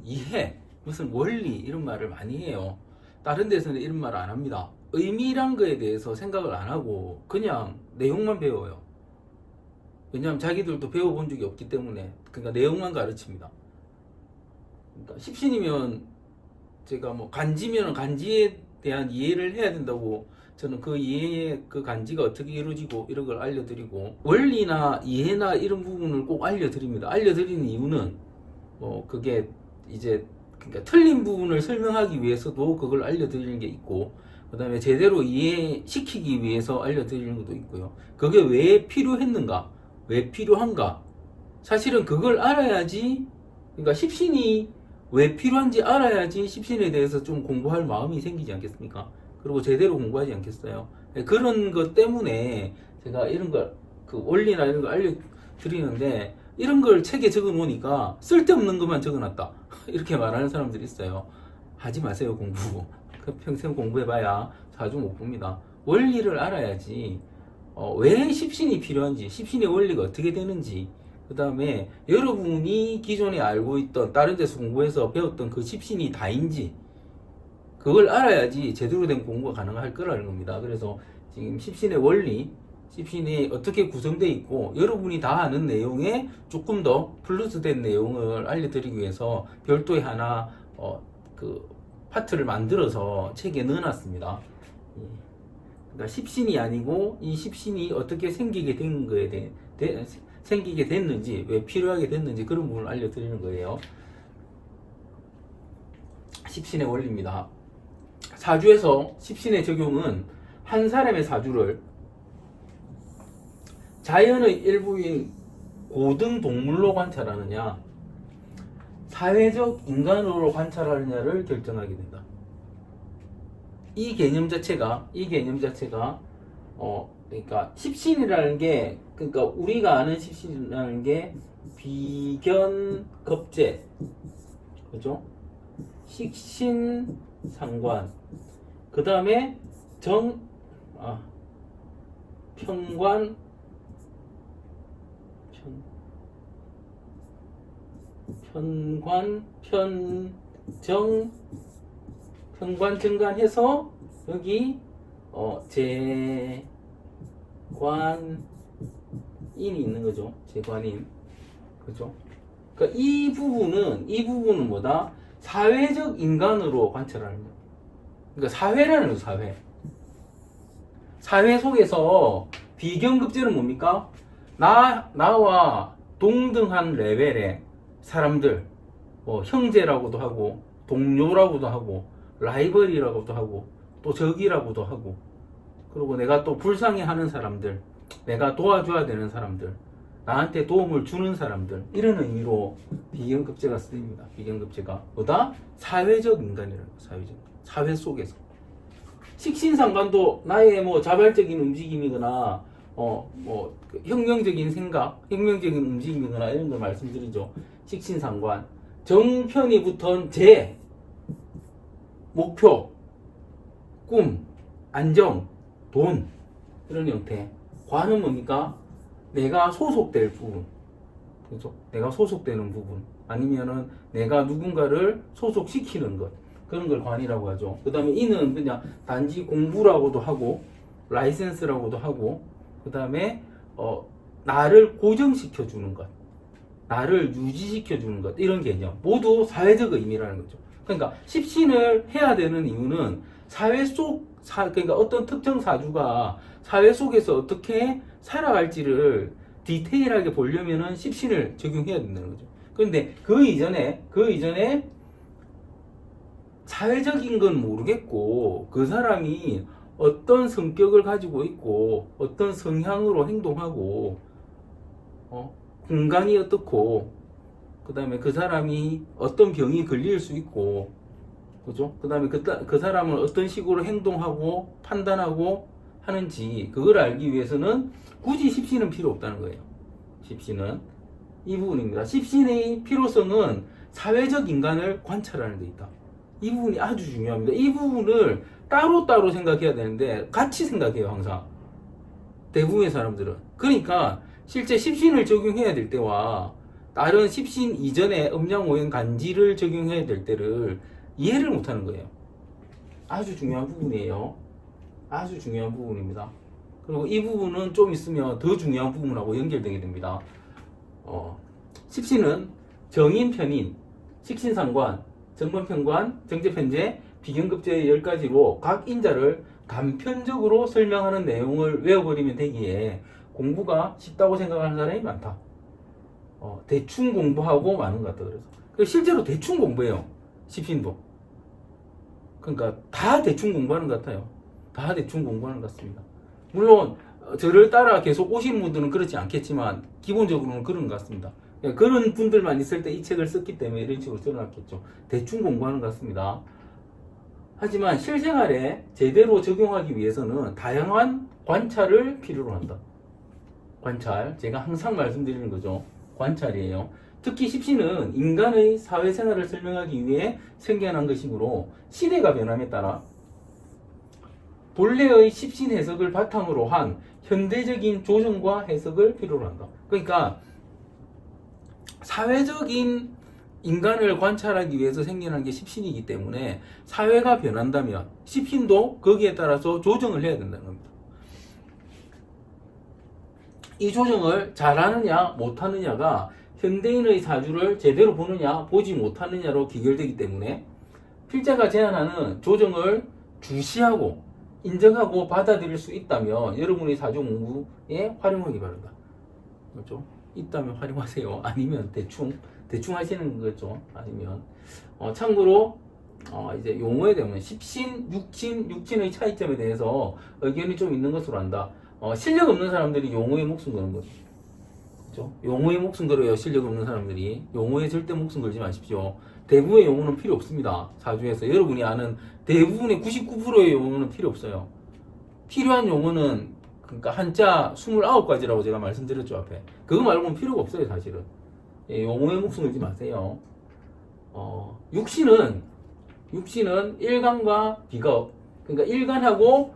이해, 무슨 원리 이런 말을 많이 해요. 다른 데서는 이런 말을 안 합니다. 의미란 거에 대해서 생각을 안 하고 그냥 내용만 배워요. 왜냐하면 자기들도 배워본 적이 없기 때문에. 그러니까 내용만 가르칩니다. 그러니까 십신이면 제가 뭐 간지면 간지에 대한 이해를 해야 된다고, 저는 그 이해의 그 간지가 어떻게 이루어지고 이런 걸 알려드리고, 원리나 이해나 이런 부분을 꼭 알려드립니다. 알려드리는 이유는 그게 이제 그러니까 틀린 부분을 설명하기 위해서도 그걸 알려드리는 게 있고, 그 다음에 제대로 이해시키기 위해서 알려드리는 것도 있고요. 그게 왜 필요했는가, 왜 필요한가, 사실은 그걸 알아야지. 그러니까 십신이 왜 필요한지 알아야지 십신에 대해서 좀 공부할 마음이 생기지 않겠습니까? 그리고 제대로 공부하지 않겠어요? 그런 것 때문에 제가 이런 걸, 그 원리나 이런 걸 알려드리는데, 이런 걸 책에 적어 놓으니까 쓸데없는 것만 적어 놨다 이렇게 말하는 사람들이 있어요. 하지 마세요, 공부. 평생 공부해봐야 자주 못 봅니다. 원리를 알아야지. 왜 십신이 필요한지, 십신의 원리가 어떻게 되는지, 그 다음에 여러분이 기존에 알고 있던, 다른 데서 공부해서 배웠던 그 십신이 다인지, 그걸 알아야지 제대로 된 공부가 가능할 거라는 겁니다. 그래서 지금 십신의 원리, 십신이 어떻게 구성되어 있고, 여러분이 다 아는 내용에 조금 더 플러스된 내용을 알려드리기 위해서 별도의 하나 그 파트를 만들어서 책에 넣어놨습니다. 그러니까 십신이 아니고 이 십신이 어떻게 생기게 된 거에 대해 생기게 됐는지, 왜 필요하게 됐는지 그런 부분을 알려드리는 거예요. 십신의 원리입니다. 사주에서 십신의 적용은 한 사람의 사주를 자연의 일부인 고등 동물로 관찰하느냐, 사회적 인간으로 관찰하느냐를 결정하게 된다. 이 개념 자체가 그러니까 십신이라는 게, 그러니까 우리가 아는 십신이라는 게 비견겁재, 그죠? 식신상관, 그 다음에 편관, 정관해서 여기 재관인이 있는 거죠. 재관인, 그죠? 그러니까 이 부분은 뭐다? 사회적 인간으로 관찰하는 거예요. 그러니까 사회라는 거죠, 사회. 사회 속에서 비견급제는 뭡니까? 나와 동등한 레벨의 사람들, 형제라고도 하고, 동료라고도 하고, 라이벌이라고도 하고, 또 적이라고도 하고, 그리고 내가 또 불쌍해하는 사람들, 내가 도와줘야 되는 사람들, 나한테 도움을 주는 사람들, 이런 의미로 비견급제가 쓰입니다. 비견급제가 뭐다? 사회적 인간이라는 거예요. 사회 속에서. 식신상관도 나의 자발적인 움직임이거나 혁명적인 생각, 혁명적인 움직임이거나 이런 걸 말씀드리죠. 식신상관. 정편이 붙은 목표, 꿈, 안정, 돈, 이런 형태. 관은 뭡니까? 내가 소속될 부분, 그렇죠? 내가 소속되는 부분, 아니면은 내가 누군가를 소속시키는 것, 그런 걸 관이라고 하죠. 그 다음에 이는 그냥 단지 공부라고도 하고, 라이센스라고도 하고, 그 다음에 나를 고정시켜 주는 것, 나를 유지시켜 주는 것, 이런 개념 모두 사회적 의미라는 거죠. 그러니까 십신을 해야 되는 이유는 사회 속, 그러니까 어떤 특정 사주가 사회 속에서 어떻게 살아갈지를 디테일하게 보려면은 십신을 적용해야 된다는 거죠. 그런데 그 이전에 사회적인 건 모르겠고, 그 사람이 어떤 성격을 가지고 있고, 어떤 성향으로 행동하고, 건강이 어떻고, 그 다음에 그 사람이 어떤 병이 걸릴 수 있고, 그죠? 그 다음에 그 사람은 어떤 식으로 행동하고 판단하고 하는지, 그걸 알기 위해서는 굳이 십신은 필요 없다는 거예요. 십신은 이 부분입니다. 십신의 필요성은 사회적 인간을 관찰하는 데 있다. 이 부분이 아주 중요합니다. 이 부분을 따로따로 생각해야 되는데 같이 생각해요, 항상. 대부분의 사람들은. 그러니까 실제 십신을 적용해야 될 때와 다른 십신 이전에 음양오행 간지를 적용해야 될 때를 이해를 못하는 거예요. 아주 중요한 부분이에요. 아주 중요한 부분입니다. 그리고 이 부분은 좀 있으면 더 중요한 부분하고 연결되게 됩니다. 십신은 정인, 편인, 식신상관, 정관편관, 정제편제, 비견급제 10가지로 각 인자를 단편적으로 설명하는 내용을 외워버리면 되기에 공부가 쉽다고 생각하는 사람이 많다. 대충 공부하고 마는 것 같다. 그래서 실제로 대충 공부해요. 십신도. 그러니까 다 대충 공부하는 것 같아요. 다 대충 공부하는 것 같습니다. 물론 저를 따라 계속 오시는 분들은 그렇지 않겠지만 기본적으로는 그런 것 같습니다. 그런 분들만 있을 때 이 책을 썼기 때문에 이런 식으로 써놨겠죠. 대충 공부하는 것 같습니다. 하지만 실생활에 제대로 적용하기 위해서는 다양한 관찰을 필요로 한다. 관찰, 제가 항상 말씀드리는 거죠. 관찰이에요. 특히 십신은 인간의 사회생활을 설명하기 위해 생겨난 것이므로 시대가 변함에 따라 본래의 십신 해석을 바탕으로 한 현대적인 조정과 해석을 필요로 한다. 그러니까 사회적인 인간을 관찰하기 위해서 생겨난 게 십신이기 때문에 사회가 변한다면 십신도 거기에 따라서 조정을 해야 된다는 겁니다. 이 조정을 잘하느냐 못하느냐가 현대인의 사주를 제대로 보느냐 보지 못하느냐로 귀결되기 때문에 필자가 제안하는 조정을 주시하고 인정하고 받아들일 수 있다면 여러분의 사주 공부에 활용하기 바랍니다. 그렇죠? 있다면 활용하세요. 아니면 대충 하시는 거죠. 아니면 참고로 이제 용어에 대한 십신, 육신의 차이점에 대해서 의견이 좀 있는 것으로 안다. 실력 없는 사람들이 용어에 목숨 거는 거죠. 그렇죠? 용어에 목숨 걸어요. 실력 없는 사람들이. 용어에 절대 목숨 걸지 마십시오. 대부분의 용어는 필요 없습니다. 사주에서 여러분이 아는 대부분의 99%의 용어는 필요 없어요. 필요한 용어는 그러니까 한자 29가지라고 제가 말씀드렸죠 앞에. 그거 말고는 필요가 없어요 사실은. 용어에 목숨 걸지 마세요. 육신은 일간과 비겁. 그러니까 일간하고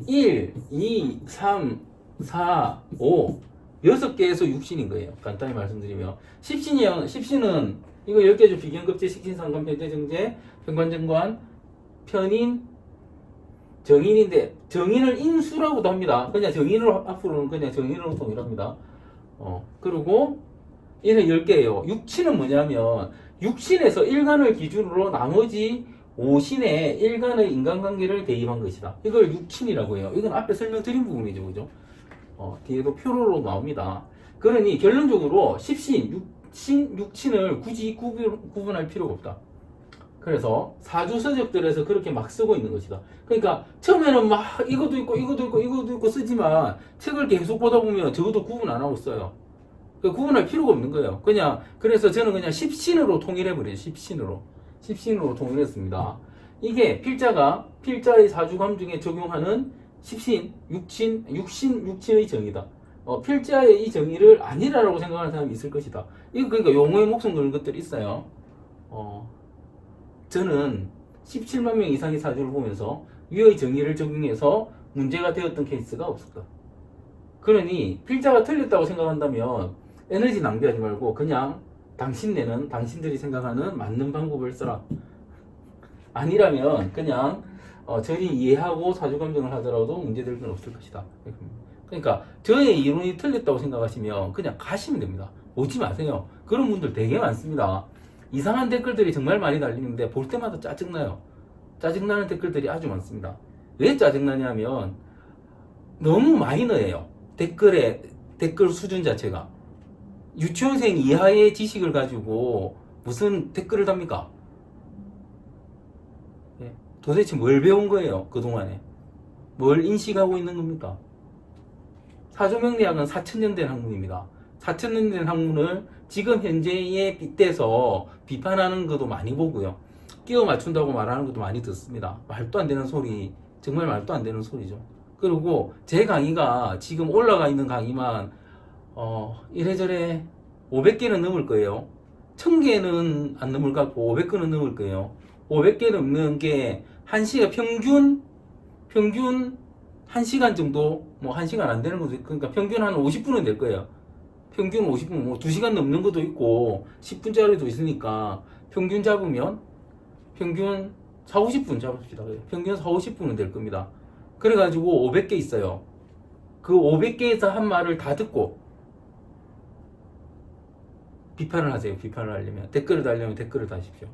1, 2, 3, 4, 5 6개에서 육신인 거예요. 간단히 말씀드리면 십신은 이거 10개죠. 비견급제, 식신상관, 편제, 정제, 편관정관, 편인, 정인인데 정인을 인수라고도 합니다. 그냥 정인으로 앞으로는 그냥 정인으로 통일합니다. 그리고 얘는 10개예요. 육신은 뭐냐면 육신에서 일간을 기준으로 나머지 5신의 일간의 인간관계를 대입한 것이다. 이걸 육신이라고 해요. 이건 앞에 설명드린 부분이죠. 그죠? 뒤에도 표로로 나옵니다. 그러니 결론적으로 십신, 육신을 굳이 구분할 필요가 없다. 그래서 사주 서적들에서 그렇게 막 쓰고 있는 것이다. 그러니까 처음에는 막 이것도 있고 쓰지만 책을 계속 보다 보면 적어도 구분 안 하고 써요. 구분할 필요가 없는 거예요. 그래서 저는 그냥 십신으로 통일해버려요. 십신으로 통일했습니다. 이게 필자의 사주감 중에 적용하는 십신, 육신의 정의다. 필자의 이 정의를 아니라고 생각하는 사람이 있을 것이다. 이거 그러니까 용어에 목숨 거는 것들이 있어요. 저는 17만 명 이상의 사주를 보면서 위의 정의를 적용해서 문제가 되었던 케이스가 없었다. 그러니 필자가 틀렸다고 생각한다면 에너지 낭비하지 말고 그냥 당신들이 생각하는 맞는 방법을 써라. 아니라면 그냥 저리 이해하고 사주감정을 하더라도 문제될 건 없을 것이다. 그러니까 저의 이론이 틀렸다고 생각하시면 그냥 가시면 됩니다. 오지 마세요. 그런 분들 되게 많습니다. 이상한 댓글들이 정말 많이 달리는데 볼 때마다 짜증나요. 짜증나는 댓글들이 아주 많습니다. 왜 짜증나냐면 너무 마이너해요. 댓글 수준 자체가. 유치원생 이하의 지식을 가지고 무슨 댓글을 답니까? 도대체 뭘 배운 거예요? 그동안에. 뭘 인식하고 있는 겁니까? 사주명리학은 4000년 된 학문입니다. 4000년 된 학문을 지금 현재에 빗대서 비판하는 것도 많이 보고요. 끼워 맞춘다고 말하는 것도 많이 듣습니다. 말도 안 되는 소리, 정말 말도 안 되는 소리죠. 그리고 제 강의가 지금 올라가 있는 강의만 이래저래 500개는 넘을 거예요. 1000개는 안 넘을 것 같고 500개는 넘을 거예요. 500개 넘는 게 1시간 평균 1시간 정도, 뭐 1시간 안 되는 거죠. 그러니까 평균 한 50분은 될 거예요. 평균 50분, 뭐 2시간 넘는 것도 있고 10분짜리도 있으니까 평균 잡으면 평균 4, 50분 잡읍시다. 평균 4, 50분은 될 겁니다. 그래가지고 500개 있어요. 그 500개에서 한 말을 다 듣고 비판을 하세요. 비판을 하려면 댓글을 달려면 댓글을 다십시오.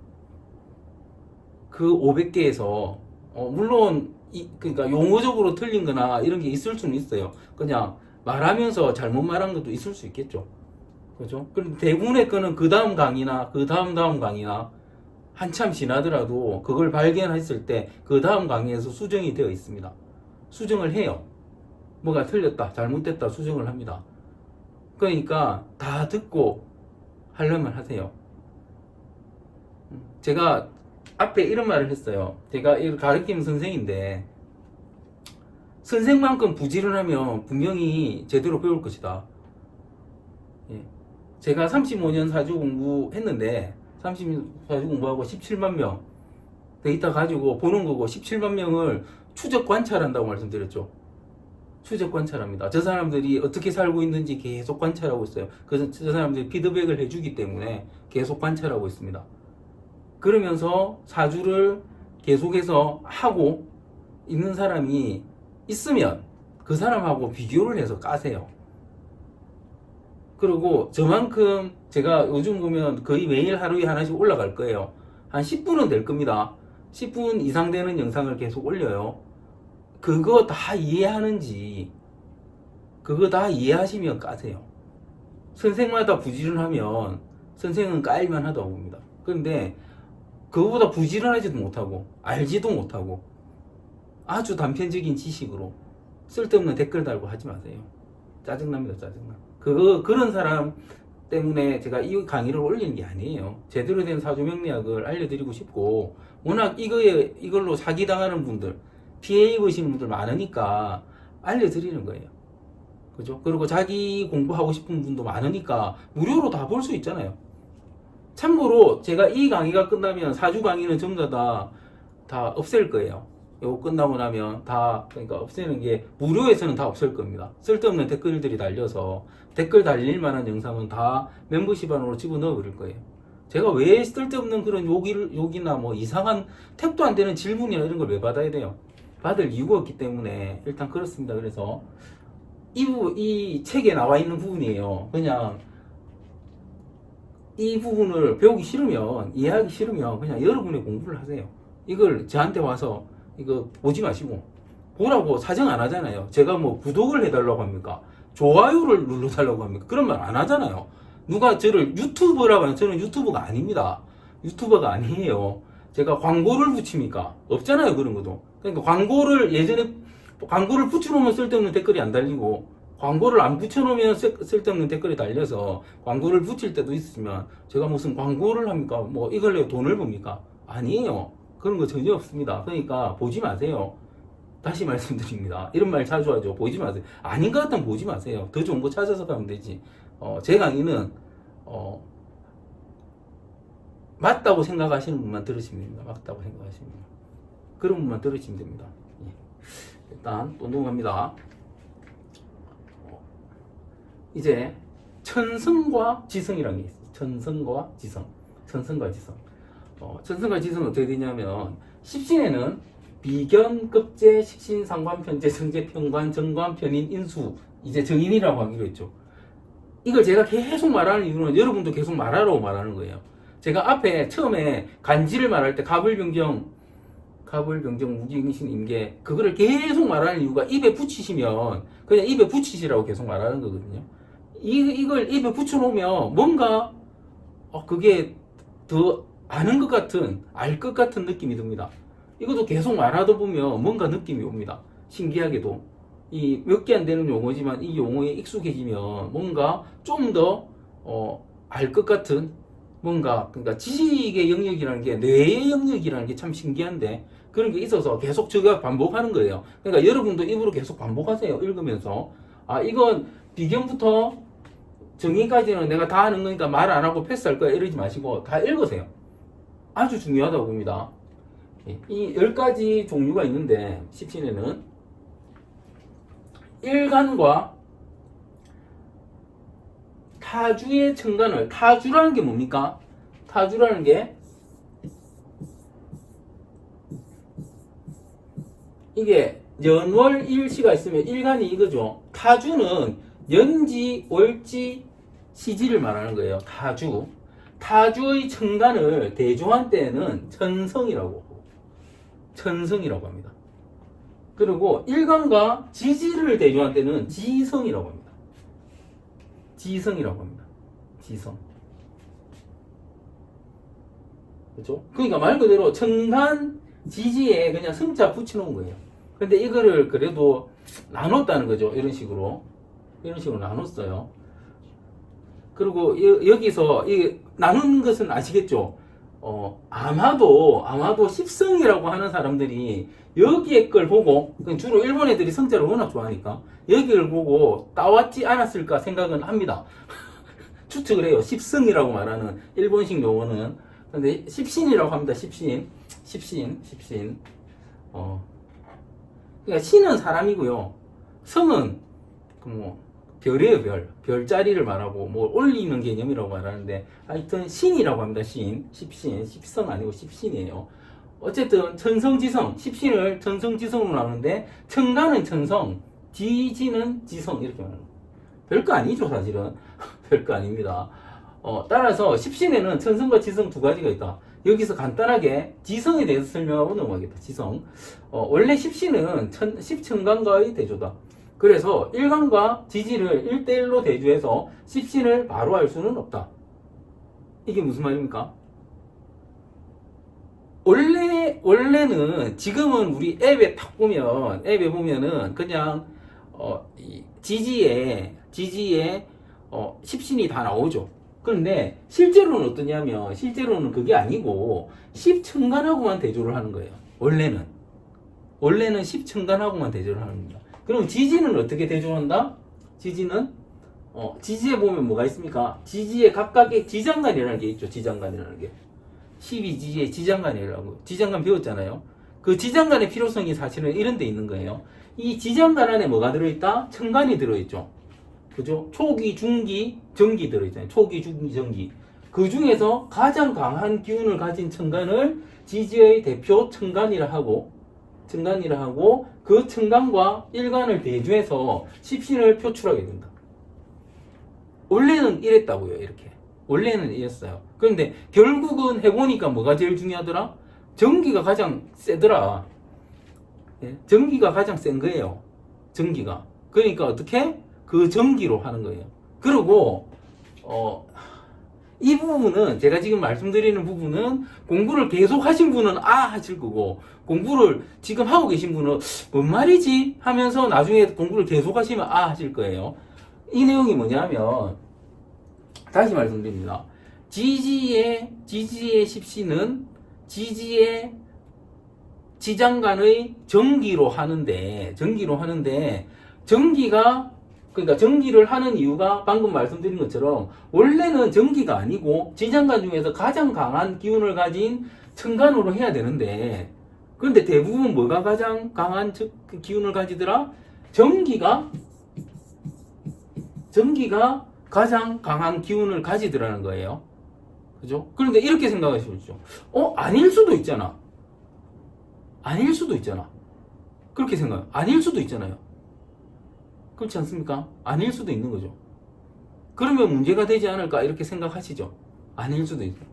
그 500개에서 물론 그러니까 용어적으로 틀린 거나 이런 게 있을 수는 있어요. 그냥 말하면서 잘못 말한 것도 있을 수 있겠죠. 그죠? 그럼 대부분의 거는 그 다음 강의나 그 다음 강의나 한참 지나더라도 그걸 발견했을 때 그 다음 강의에서 수정이 되어 있습니다. 수정을 해요. 뭐가 틀렸다, 잘못됐다 수정을 합니다. 그러니까 다 듣고 하려면 하세요. 제가 앞에 이런 말을 했어요. 제가 가르치는 선생인데 선생만큼 부지런하면 분명히 제대로 배울 것이다. 예. 제가 35년 사주 공부했는데 34주 공부하고 17만 명 데이터 가지고 보는 거고 17만 명을 추적 관찰한다고 말씀드렸죠. 추적 관찰합니다. 저 사람들이 어떻게 살고 있는지 계속 관찰하고 있어요. 그래서 저 사람들이 피드백을 해주기 때문에 계속 관찰하고 있습니다. 그러면서 사주를 계속해서 하고 있는 사람이 있으면 그 사람하고 비교를 해서 까세요. 그리고 저만큼 제가 요즘 보면 거의 매일 하루에 하나씩 올라갈 거예요. 한 10분은 될 겁니다. 10분 이상 되는 영상을 계속 올려요. 그거 다 이해하는지 그거 다 이해하시면 까세요. 선생마다 부지런하면 선생은 까일만 하다고 봅니다. 그런데 그거보다 부지런하지도 못하고 알지도 못하고 아주 단편적인 지식으로 쓸데없는 댓글 달고 하지 마세요. 짜증납니다. 짜증나. 그런 사람 때문에 제가 이 강의를 올리는 게 아니에요. 제대로 된 사주명리학을 알려드리고 싶고 워낙 이걸로 사기당하는 분들 피해 입으시는 분들 많으니까 알려드리는 거예요. 그죠? 그리고 자기 공부하고 싶은 분도 많으니까 무료로 다 볼 수 있잖아요. 참고로 제가 이 강의가 끝나면 사주 강의는 전부 다 없앨 거예요. 이거 끝나고 나면 그러니까 없애는 게 무료에서는 다 없앨 겁니다. 쓸데없는 댓글들이 달려서 댓글 달릴 만한 영상은 다 멤버십 안으로 집어넣어 버릴 거예요. 제가 왜 쓸데없는 그런 욕이나 뭐 이상한 택도 안 되는 질문이나 이런 걸 왜 받아야 돼요? 받을 이유가 없기 때문에 일단 그렇습니다. 그래서 이 책에 나와 있는 부분이에요. 그냥 이 부분을 배우기 싫으면 이해하기 싫으면 그냥 여러분의 공부를 하세요. 이걸 저한테 와서 이거 보지 마시고 보라고 사정 안 하잖아요. 제가 뭐 구독을 해달라고 합니까? 좋아요를 눌러달라고 합니까? 그런 말 안 하잖아요. 누가 저를 유튜버라고 하면 저는 유튜버가 아닙니다. 유튜버가 아니에요. 제가 광고를 붙입니까? 없잖아요. 그런 것도. 그러니까 예전에 광고를 붙여놓으면 쓸데없는 댓글이 안 달리고 광고를 안 붙여놓으면 쓸데없는 댓글이 달려서 광고를 붙일 때도 있으면 제가 무슨 광고를 합니까? 뭐 이걸로 돈을 법니까? 아니에요. 그런 거 전혀 없습니다. 그러니까 보지 마세요. 다시 말씀드립니다. 이런 말 자주 하죠. 보지 마세요. 아닌 것 같으면 보지 마세요. 더 좋은 거 찾아서 가면 되지. 제 강의는 맞다고 생각하시는 분만 들으시면 됩니다. 맞다고 생각하시는 분. 그런 분만 들으시면 됩니다. 예. 일단 또 넘어갑니다. 이제 천성과 지성이라는 게 있어요. 천성과 지성. 천성과 지성. 천성과 지성은 어떻게 되냐면 십신에는 비견, 급제, 식신, 상관, 편제, 성제, 편관, 정관, 편인, 인수 이제 정인이라고 하기로 했죠. 이걸 제가 계속 말하는 이유는 여러분도 계속 말하라고 말하는 거예요. 제가 앞에 처음에 간지를 말할 때 갑을병정, 무기응신, 임계 그거를 계속 말하는 이유가 입에 붙이시면 그냥 입에 붙이시라고 계속 말하는 거거든요. 이걸 입에 붙여놓으면 뭔가 그게 더 아는 것 같은 알 것 같은 느낌이 듭니다. 이것도 계속 말하다 보면 뭔가 느낌이 옵니다. 신기하게도 이 몇 개 안 되는 용어지만 이 용어에 익숙해지면 뭔가 좀 더 알 것 같은 뭔가 그러니까 지식의 영역이라는 게 뇌의 영역이라는 게 참 신기한데 그런 게 있어서 계속 제가 반복하는 거예요. 그러니까 여러분도 입으로 계속 반복하세요. 읽으면서 이건 비견부터 정의까지는 내가 다 하는 거니까 말 안 하고 패스할 거야 이러지 마시고 다 읽으세요. 아주 중요하다고 봅니다. 이 10가지 종류가 있는데 십신에는 일간과 타주의 천간을, 타주라는 게 뭡니까? 타주라는 게 이게 연월일시가 있으면 일간이 이거죠. 타주는 연지, 월지, 시지를 말하는 거예요. 타주. 타주의 천간을 대조한 때는 천성이라고 합니다. 그리고 일간과 지지를 대조한 때는 지성이라고 합니다. 지성. 그렇죠? 그러니까 말 그대로 천간 지지에 그냥 성자 붙여놓은 거예요. 근데 이거를 그래도 나눴다는 거죠. 이런 식으로 나눴어요. 그리고 여기서 이 나눈 것은 아시겠죠? 아마도 십성이라고 하는 사람들이 여기에 걸 보고, 주로 일본 애들이 성자를 워낙 좋아하니까 여기를 보고 따왔지 않았을까 생각은 합니다. 추측을 해요. 십성이라고 말하는 일본식 용어는. 근데 십신이라고 합니다. 십신. 그러니까 신은 사람이고요. 성은 별이에요. 별자리를 말하고 올리는 개념이라고 말하는데, 하여튼 신이라고 합니다. 십성 아니고 십신이에요. 어쨌든 천성지성, 십신을 천성지성으로 나누는데 천간은 천성, 지지는 지성 이렇게 말합니다. 별거 아니죠, 사실은. 별거 아닙니다. 따라서 십신에는 천성과 지성 두 가지가 있다. 여기서 간단하게 지성에 대해서 설명하고 넘어가겠다. 지성. 원래 십신은 십천간과의 대조다. 그래서 일간과 지지를 1대1로 대조해서 십신을 바로 알 수는 없다. 이게 무슨 말입니까? 원래는 지금은 우리 앱에 보면은 그냥 지지에 십신이 다 나오죠. 그런데 실제로는 어떠냐면, 실제로는 그게 아니고 십천간하고만 대조를 하는 거예요. 원래는 십천간하고만 대조를 하는 겁니다. 그럼 지지는 어떻게 대조한다? 지지에 보면 뭐가 있습니까? 지지에 각각의 지장간이라는 게 있죠. 지장간이라는 게 12지지의 지장간이라고, 지장간 배웠잖아요. 그 지장간의 필요성이 사실은 이런 데 있는 거예요. 이 지장간 안에 뭐가 들어있다? 천간이 들어있죠. 그죠? 초기, 중기, 정기 들어있잖아요. 초기, 중기, 정기. 그 중에서 가장 강한 기운을 가진 천간을 지지의 대표 천간이라 하고, 그 천간과 일간을 대조해서 십신을 표출하게 된다. 원래는 이랬다고요. 이렇게. 원래는 이랬어요. 그런데 결국은 해보니까 뭐가 제일 중요하더라? 정기가 가장 세더라. 예? 정기가 가장 센 거예요. 정기가. 그러니까 어떻게? 그 정기로 하는 거예요. 그리고 이 부분은, 제가 지금 말씀드리는 부분은 공부를 계속 하신 분은 하실 거고, 공부를 지금 하고 계신 분은 뭔 말이지? 하면서 나중에 공부를 계속 하시면 하실 거예요. 이 내용이 뭐냐면, 다시 말씀드립니다. 지지의 십신은 지지의 지장간의 정기로 하는데, 그러니까 정기를 하는 이유가 방금 말씀드린 것처럼 원래는 정기가 아니고 지장간 중에서 가장 강한 기운을 가진 천간으로 해야 되는데, 그런데 대부분 뭐가 가장 강한 기운을 가지더라? 정기가 가장 강한 기운을 가지더라는 거예요. 그죠? 그런데 이렇게 생각하시죠. 아닐 수도 있잖아. 그렇게 생각해요. 아닐 수도 있잖아요. 그렇지 않습니까? 아닐 수도 있는 거죠. 그러면 문제가 되지 않을까 이렇게 생각하시죠. 아닐 수도 있고.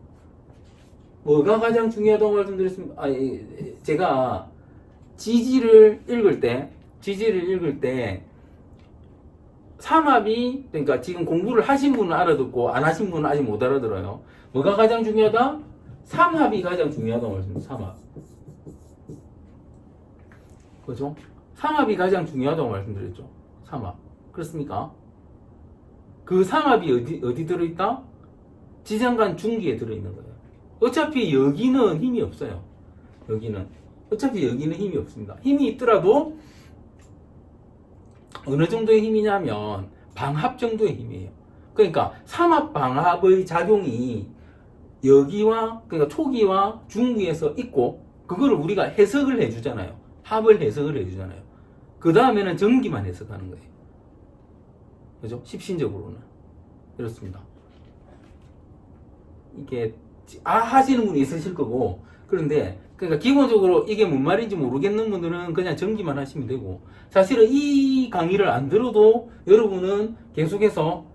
뭐가 가장 중요하다고 말씀드렸습니다. 제가 지지를 읽을 때 삼합이, 그러니까 지금 공부를 하신 분은 알아듣고 안 하신 분은 아직 못 알아들어요. 뭐가 가장 중요하다? 삼합이 가장 중요하다고 말씀드렸습니다. 삼합. 그죠? 삼합이 가장 중요하다고 말씀드렸죠. 삼합. 그렇습니까? 그 삼합이 어디 들어있다? 지장간 중기에 들어있는 거예요. 어차피 여기는 힘이 없어요. 어차피 여기는 힘이 없습니다. 힘이 있더라도 어느 정도의 힘이냐면 방합 정도의 힘이에요. 그러니까 삼합 방합의 작용이 여기와, 그러니까 초기와 중기에서 있고, 그거를 우리가 해석을 해주잖아요. 합을 해석을 해주잖아요. 그 다음에는 정기만 해석하는 거예요. 그죠? 십신적으로는. 이렇습니다. 이게 하시는 분이 있으실 거고, 그런데 그러니까 기본적으로 이게 뭔 말인지 모르겠는 분들은 그냥 전기만 하시면 되고, 사실은 이 강의를 안 들어도 여러분은 계속해서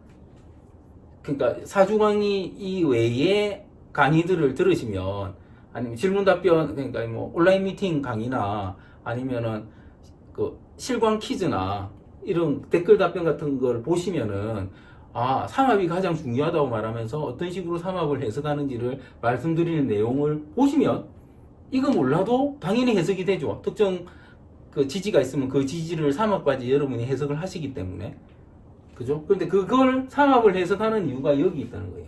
그러니까 사주 강의 이외에 강의들을 들으시면, 아니면 질문 답변, 그러니까 뭐 온라인 미팅 강의나 아니면은 그 실광 퀴즈나 이런 댓글 답변 같은 걸 보시면은, 아, 삼합이 가장 중요하다고 말하면서 어떤 식으로 삼합을 해석하는지를 말씀드리는 내용을 보시면, 이거 몰라도 당연히 해석이 되죠. 특정 그 지지가 있으면 그 지지를 삼합까지 여러분이 해석을 하시기 때문에. 그죠? 그런데 그걸 삼합을 해석하는 이유가 여기 있다는 거예요.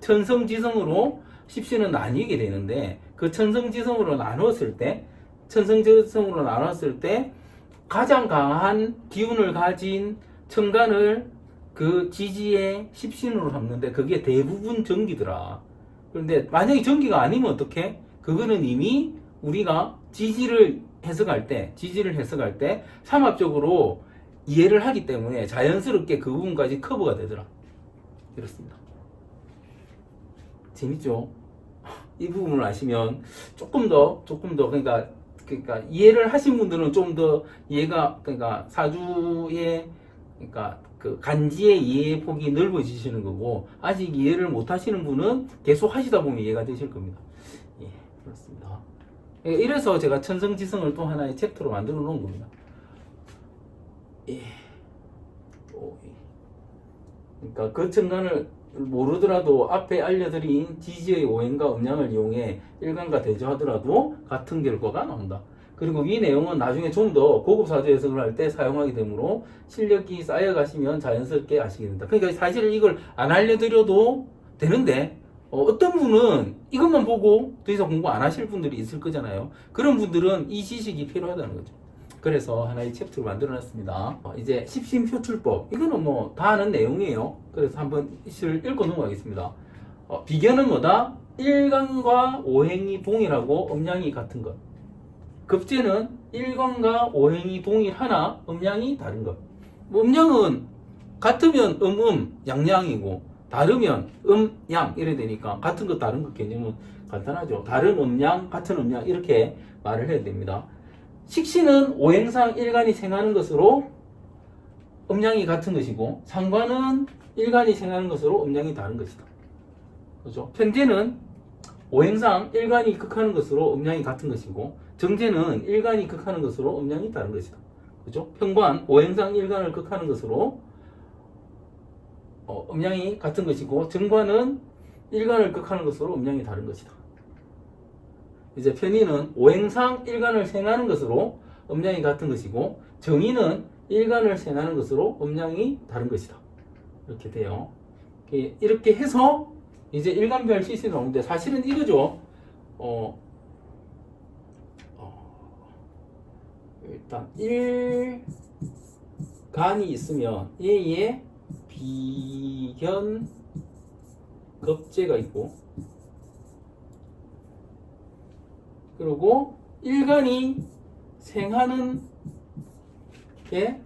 천성지성으로 십신은 나뉘게 되는데, 그 천성지성으로 나눴을 때, 가장 강한 기운을 가진 천간을 그 지지의 십신으로 삼는데, 그게 대부분 전기더라. 그런데 만약에 전기가 아니면 어떡해? 그거는 이미 우리가 지지를 해석할 때 삼합적으로 이해를 하기 때문에 자연스럽게 그 부분까지 커버가 되더라. 이렇습니다. 재밌죠? 이 부분을 아시면 조금 더 그러니까 이해를 하신 분들은 좀 더 이해가, 그러니까 사주의, 그러니까 그 간지의 이해 폭이 넓어지시는 거고, 아직 이해를 못 하시는 분은 계속 하시다 보면 이해가 되실 겁니다. 예, 그렇습니다. 이래서 제가 천성지성을 또 하나의 챕터로 만들어 놓은 겁니다. 예. 그러니까 그 천간을 모르더라도 앞에 알려드린 지지의 오행과 음양을 이용해 일간과 대조하더라도 같은 결과가 나온다. 그리고 이 내용은 나중에 좀 더 고급 사주 해석을 할 때 사용하게 되므로 실력이 쌓여가시면 자연스럽게 아시게 된다. 그러니까 사실 이걸 안 알려드려도 되는데, 어떤 분은 이것만 보고 더 이상 공부 안 하실 분들이 있을 거잖아요. 그런 분들은 이 지식이 필요하다는 거죠. 그래서 하나의 챕터를 만들어 놨습니다. 이제 십신표출법, 이거는 뭐 다 아는 내용이에요. 그래서 한번 시를 읽고 넘어가겠습니다. 비견은 뭐다? 일간과 오행이 동일하고 음양이 같은 것. 급제는 일간과 오행이 동일하나 음양이 다른 것. 음양은 같으면 양양이고, 다르면 양 이래 되니까 같은 것 다른 것 개념은 간단하죠. 다른 음양, 같은 음양 이렇게 말을 해야 됩니다. 식신은 오행상 일간이 생하는 것으로 음양이 같은 것이고, 상관은 일간이 생하는 것으로 음양이 다른 것이다. 그죠? 편제는 오행상 일간이 극하는 것으로 음양이 같은 것이고, 정제는 일간이 극하는 것으로 음양이 다른 것이다. 그죠? 편관, 오행상 일간을 극하는 것으로 음양이 같은 것이고, 정관은 일간을 극하는 것으로 음양이 다른 것이다. 이제 편의는 오행상 일간을 생하는 것으로 음양이 같은 것이고, 정의는 일간을 생하는 것으로 음양이 다른 것이다. 이렇게 돼요. 이렇게 해서 이제 일간별 시신이 나오는데, 사실은 이거죠. 일단 일간이 있으면 얘에 비견 겁재가 있고, 그리고 일간이 생하는 게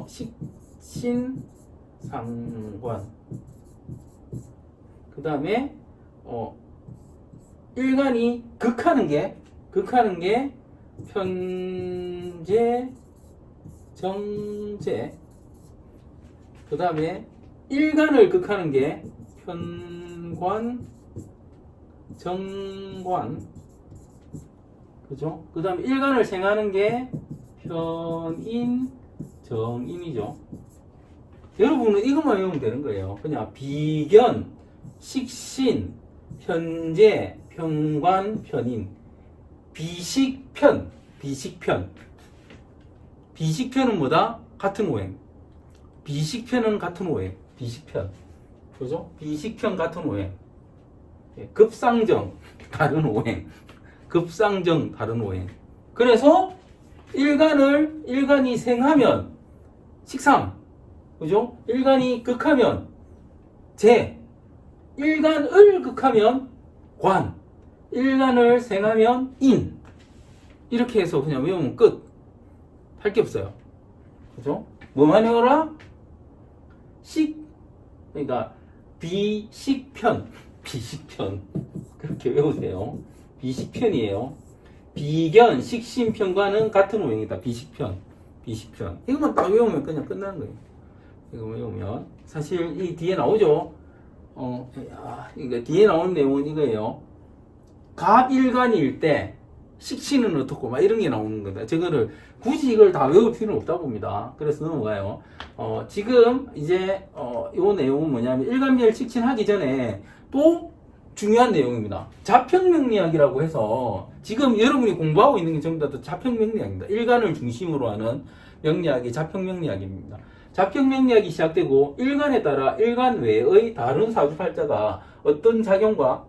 식신상관, 그 다음에 일간이 극하는 게 편제, 정제, 그 다음에 일간을 극하는 게 편관, 정관, 그죠? 그 다음에 일간을 생하는 게 편인, 정인이죠. 여러분은 이것만 외우면 되는 거예요. 그냥 비견, 식신, 편제, 편관, 편인, 비식편. 비식편은 뭐다? 같은 오행. 비식편은 같은 오행. 비식편. 그죠? 비식편 같은 오행. 급상정 다른 오행. 급상정 다른 오행. 그래서 일간이 생하면 식상, 그죠? 일간이 극하면 재, 일간을 극하면 관, 일간을 생하면 인. 이렇게 해서 그냥 외우면 끝. 할 게 없어요. 그죠? 뭐만 외워라? 그러니까 비식편, 비식편 그렇게 외우세요. 비식편이에요. 비견, 식신편과는 같은 오형이다. 비식편, 비식편. 이것만 딱 외우면 그냥 끝나는 거예요. 이거 외우면 사실 이 뒤에 나오죠. 이거 뒤에 나오는 내용은 이거예요. 갑일간일 때 식신은 어떻고 막 이런 게 나오는 거다. 저거를 굳이 이걸 다 외울 필요는 없다 봅니다. 그래서 넘어가요. 지금 이제 요 내용은 뭐냐면 일간별 식신하기 전에 또 중요한 내용입니다. 자평명리학이라고 해서 지금 여러분이 공부하고 있는 게 전부 다 자평명리학입니다. 일간을 중심으로 하는 명리학이 자평명리학입니다. 자평명리학이 시작되고 일간에 따라 일간 외의 다른 사주팔자가 어떤 작용과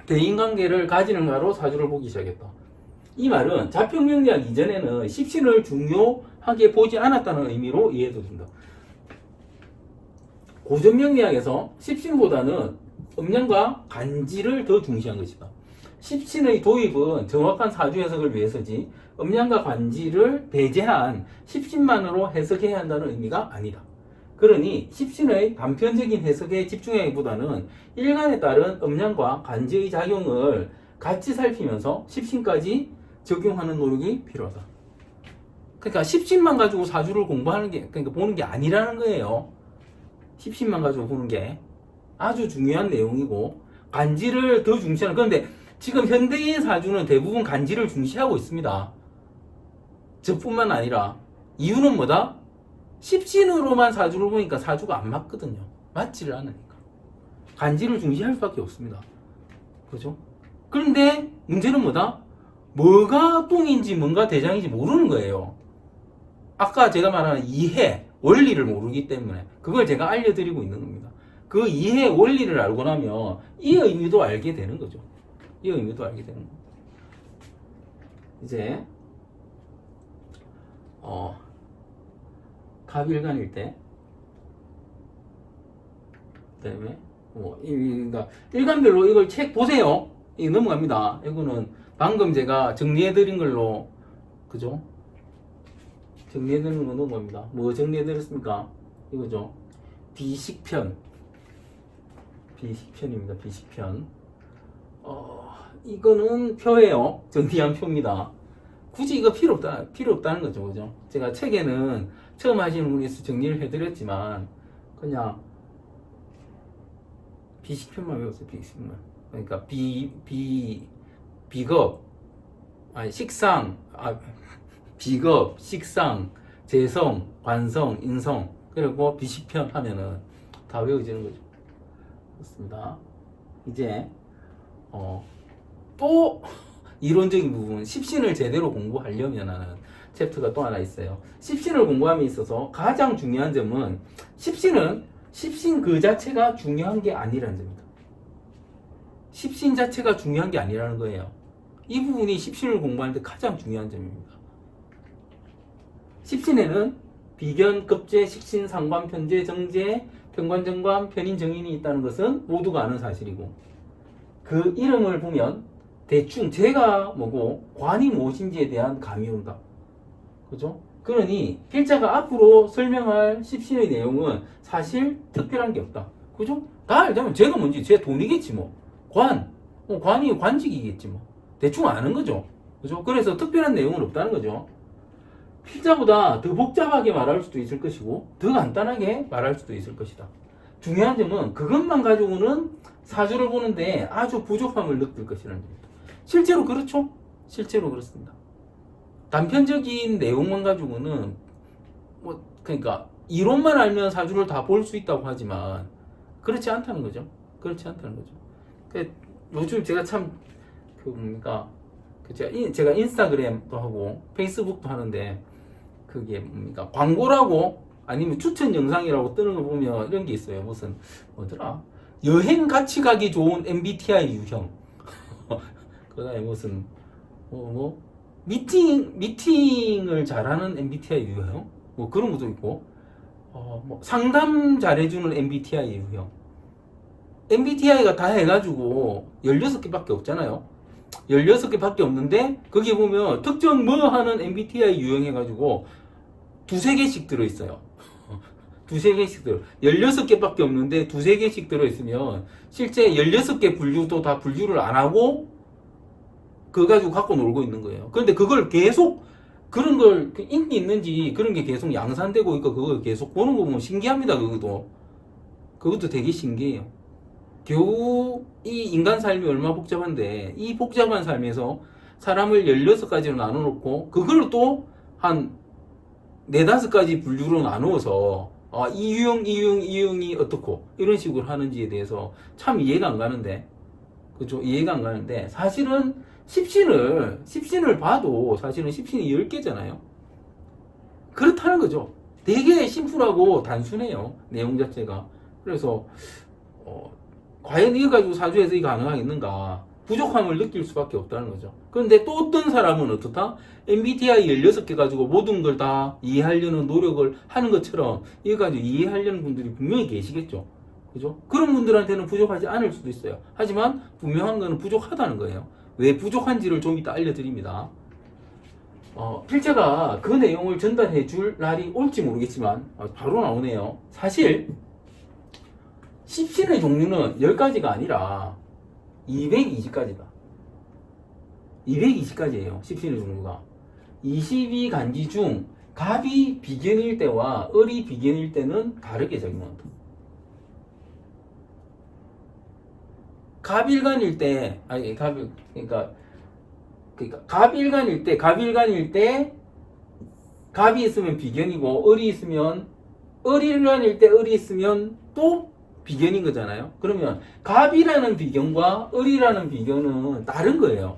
대인관계를 가지는가로 사주를 보기 시작했다. 이 말은 자평명리학 이전에는 십신을 중요하게 보지 않았다는 의미로 이해해도 된다. 고전명리학에서 십신보다는 음양과 간지를 더 중시한 것이다. 십신의 도입은 정확한 사주 해석을 위해서지 음양과 관지를 배제한 십신만으로 해석해야 한다는 의미가 아니다. 그러니 십신의 단편적인 해석에 집중하기보다는 일간에 따른 음양과 관지의 작용을 같이 살피면서 십신까지 적용하는 노력이 필요하다. 그러니까 십신만 가지고 사주를 공부하는 게, 그러니까 보는 게 아니라는 거예요. 십신만 가지고 보는 게 아주 중요한 내용이고 간지를 더 중시하는. 그런데 지금 현대의 사주는 대부분 간지를 중시하고 있습니다. 저뿐만 아니라 이유는 뭐다? 십신으로만 사주를 보니까 사주가 안 맞거든요. 맞지를 않으니까 간지를 중시할 수밖에 없습니다. 그죠? 그런데 문제는 뭐다? 뭐가 똥인지 뭔가 대장인지 모르는 거예요. 아까 제가 말하는 이해, 원리를 모르기 때문에 그걸 제가 알려드리고 있는 겁니다. 그 이해, 원리를 알고 나면 이 의미도 알게 되는 거죠. 이 의미도 알게 되는 거죠. 이제 갑일간일 때 그다음에 그러니까 일간별로 이걸 책 보세요. 이 넘어갑니다. 이거는 방금 제가 정리해드린 걸로, 그죠? 정리해드린 거 넘어갑니다. 뭐 정리해드렸습니까? 이거죠. 비식편. 비식편입니다. 비식편. 이거는 표예요. 정리한 표입니다. 굳이 이거 필요 없다는 거죠. 그죠? 제가 책에는 처음 하시는 분에서 정리를 해드렸지만, 그냥 비식편만 외웠어요. 비식편만. 그러니까 비급, 식상, 비급, 식상, 재성, 관성, 인성, 그리고 비식편 하면은 다 외워지는 거죠. 그렇습니다. 이제 또 이론적인 부분, 십신을 제대로 공부하려면 하는 챕터가 또 하나 있어요. 십신을 공부함에 있어서 가장 중요한 점은 십신 그 자체가 중요한 게 아니라는 점입니다. 십신 자체가 중요한 게 아니라는 거예요. 이 부분이 십신을 공부하는데 가장 중요한 점입니다. 십신에는 비견, 급제, 식신, 상관, 편제, 정제, 편관정관, 편인정인이 있다는 것은 모두가 아는 사실이고, 그 이름을 보면 대충 제가 뭐고 관이 무엇인지에 대한 감이 온다. 그죠? 그러니 필자가 앞으로 설명할 십신의 내용은 사실 특별한 게 없다. 그죠? 다 알자면 제가 뭔지 제 돈이겠지 뭐. 관이 관직이겠지 뭐. 대충 아는 거죠. 그죠? 그래서 특별한 내용은 없다는 거죠. 필자보다 더 복잡하게 말할 수도 있을 것이고 더 간단하게 말할 수도 있을 것이다. 중요한 점은 그것만 가지고는 사주를 보는데 아주 부족함을 느낄 것이라는 겁니다. 실제로 그렇죠? 실제로 그렇습니다. 단편적인 내용만 가지고는 그러니까 이론만 알면 사주를 다 볼 수 있다고 하지만 그렇지 않다는 거죠. 그렇지 않다는 거죠. 요즘 제가 참 제가 인스타그램도 하고 페이스북도 하는데 그게 뭡니까? 광고라고 아니면 추천 영상이라고 뜨는 거 보면 이런 게 있어요. 무슨 뭐더라? 여행 같이 가기 좋은 MBTI 유형. 그다음에 무슨 미팅을 잘하는 MBTI 유형, 뭐 그런 것도 있고, 상담 잘해주는 MBTI 유형. MBTI가 다 해가지고 16개밖에 없잖아요. 16개밖에 없는데 거기 보면 특정 뭐 하는 MBTI 유형 해가지고 두세 개씩 들어있어요. 두세 개씩 들어. 16개밖에 없는데 두세 개씩 들어있으면 실제 16개 분류도 다 분류를 안 하고 그거 가지고 갖고 놀고 있는 거예요. 그런데 그걸 계속 그런 걸 인기 있는지 그런 게 계속 양산되고 있고 그걸 계속 보는 거 보면 신기합니다. 그것도 되게 신기해요. 겨우 이 인간 삶이 얼마나 복잡한데 이 복잡한 삶에서 사람을 16가지로 나눠놓고 그걸 또 한 4, 5가지 분류로 나누어서 이 유형이 어떻고 이런 식으로 하는지에 대해서 참 이해가 안 가는데 그죠? 이해가 안 가는데 사실은 십신을 봐도 사실은 십신이 10개잖아요. 그렇다는 거죠. 되게 심플하고 단순해요. 내용 자체가. 그래서 과연 이거 가지고 사주에서 이거 가능하겠는가? 부족함을 느낄 수밖에 없다는 거죠. 그런데 또 어떤 사람은 어떻다? MBTI 16개 가지고 모든 걸 다 이해하려는 노력을 하는 것처럼 이거 가지고 이해하려는 분들이 분명히 계시겠죠. 그죠? 그런 분들한테는 부족하지 않을 수도 있어요. 하지만 분명한 거는 부족하다는 거예요. 왜 부족한지를 좀 이따 알려드립니다. 필자가 그 내용을 전달해 줄 날이 올지 모르겠지만 바로 나오네요. 사실 십신의 종류는 10가지가 아니라 220가지다. 220가지예요. 십신의 종류가. 22간지 중 갑이 비견일 때와 을이 비견일 때는 다르게 작용한다. 갑일간일 때, 그러니까 갑일간일 때 갑이 있으면 비견이고 을이 있으면 을일간일 때 을이 있으면 또 비견인 거잖아요. 그러면 갑이라는 비견과 을이라는 비견은 다른 거예요.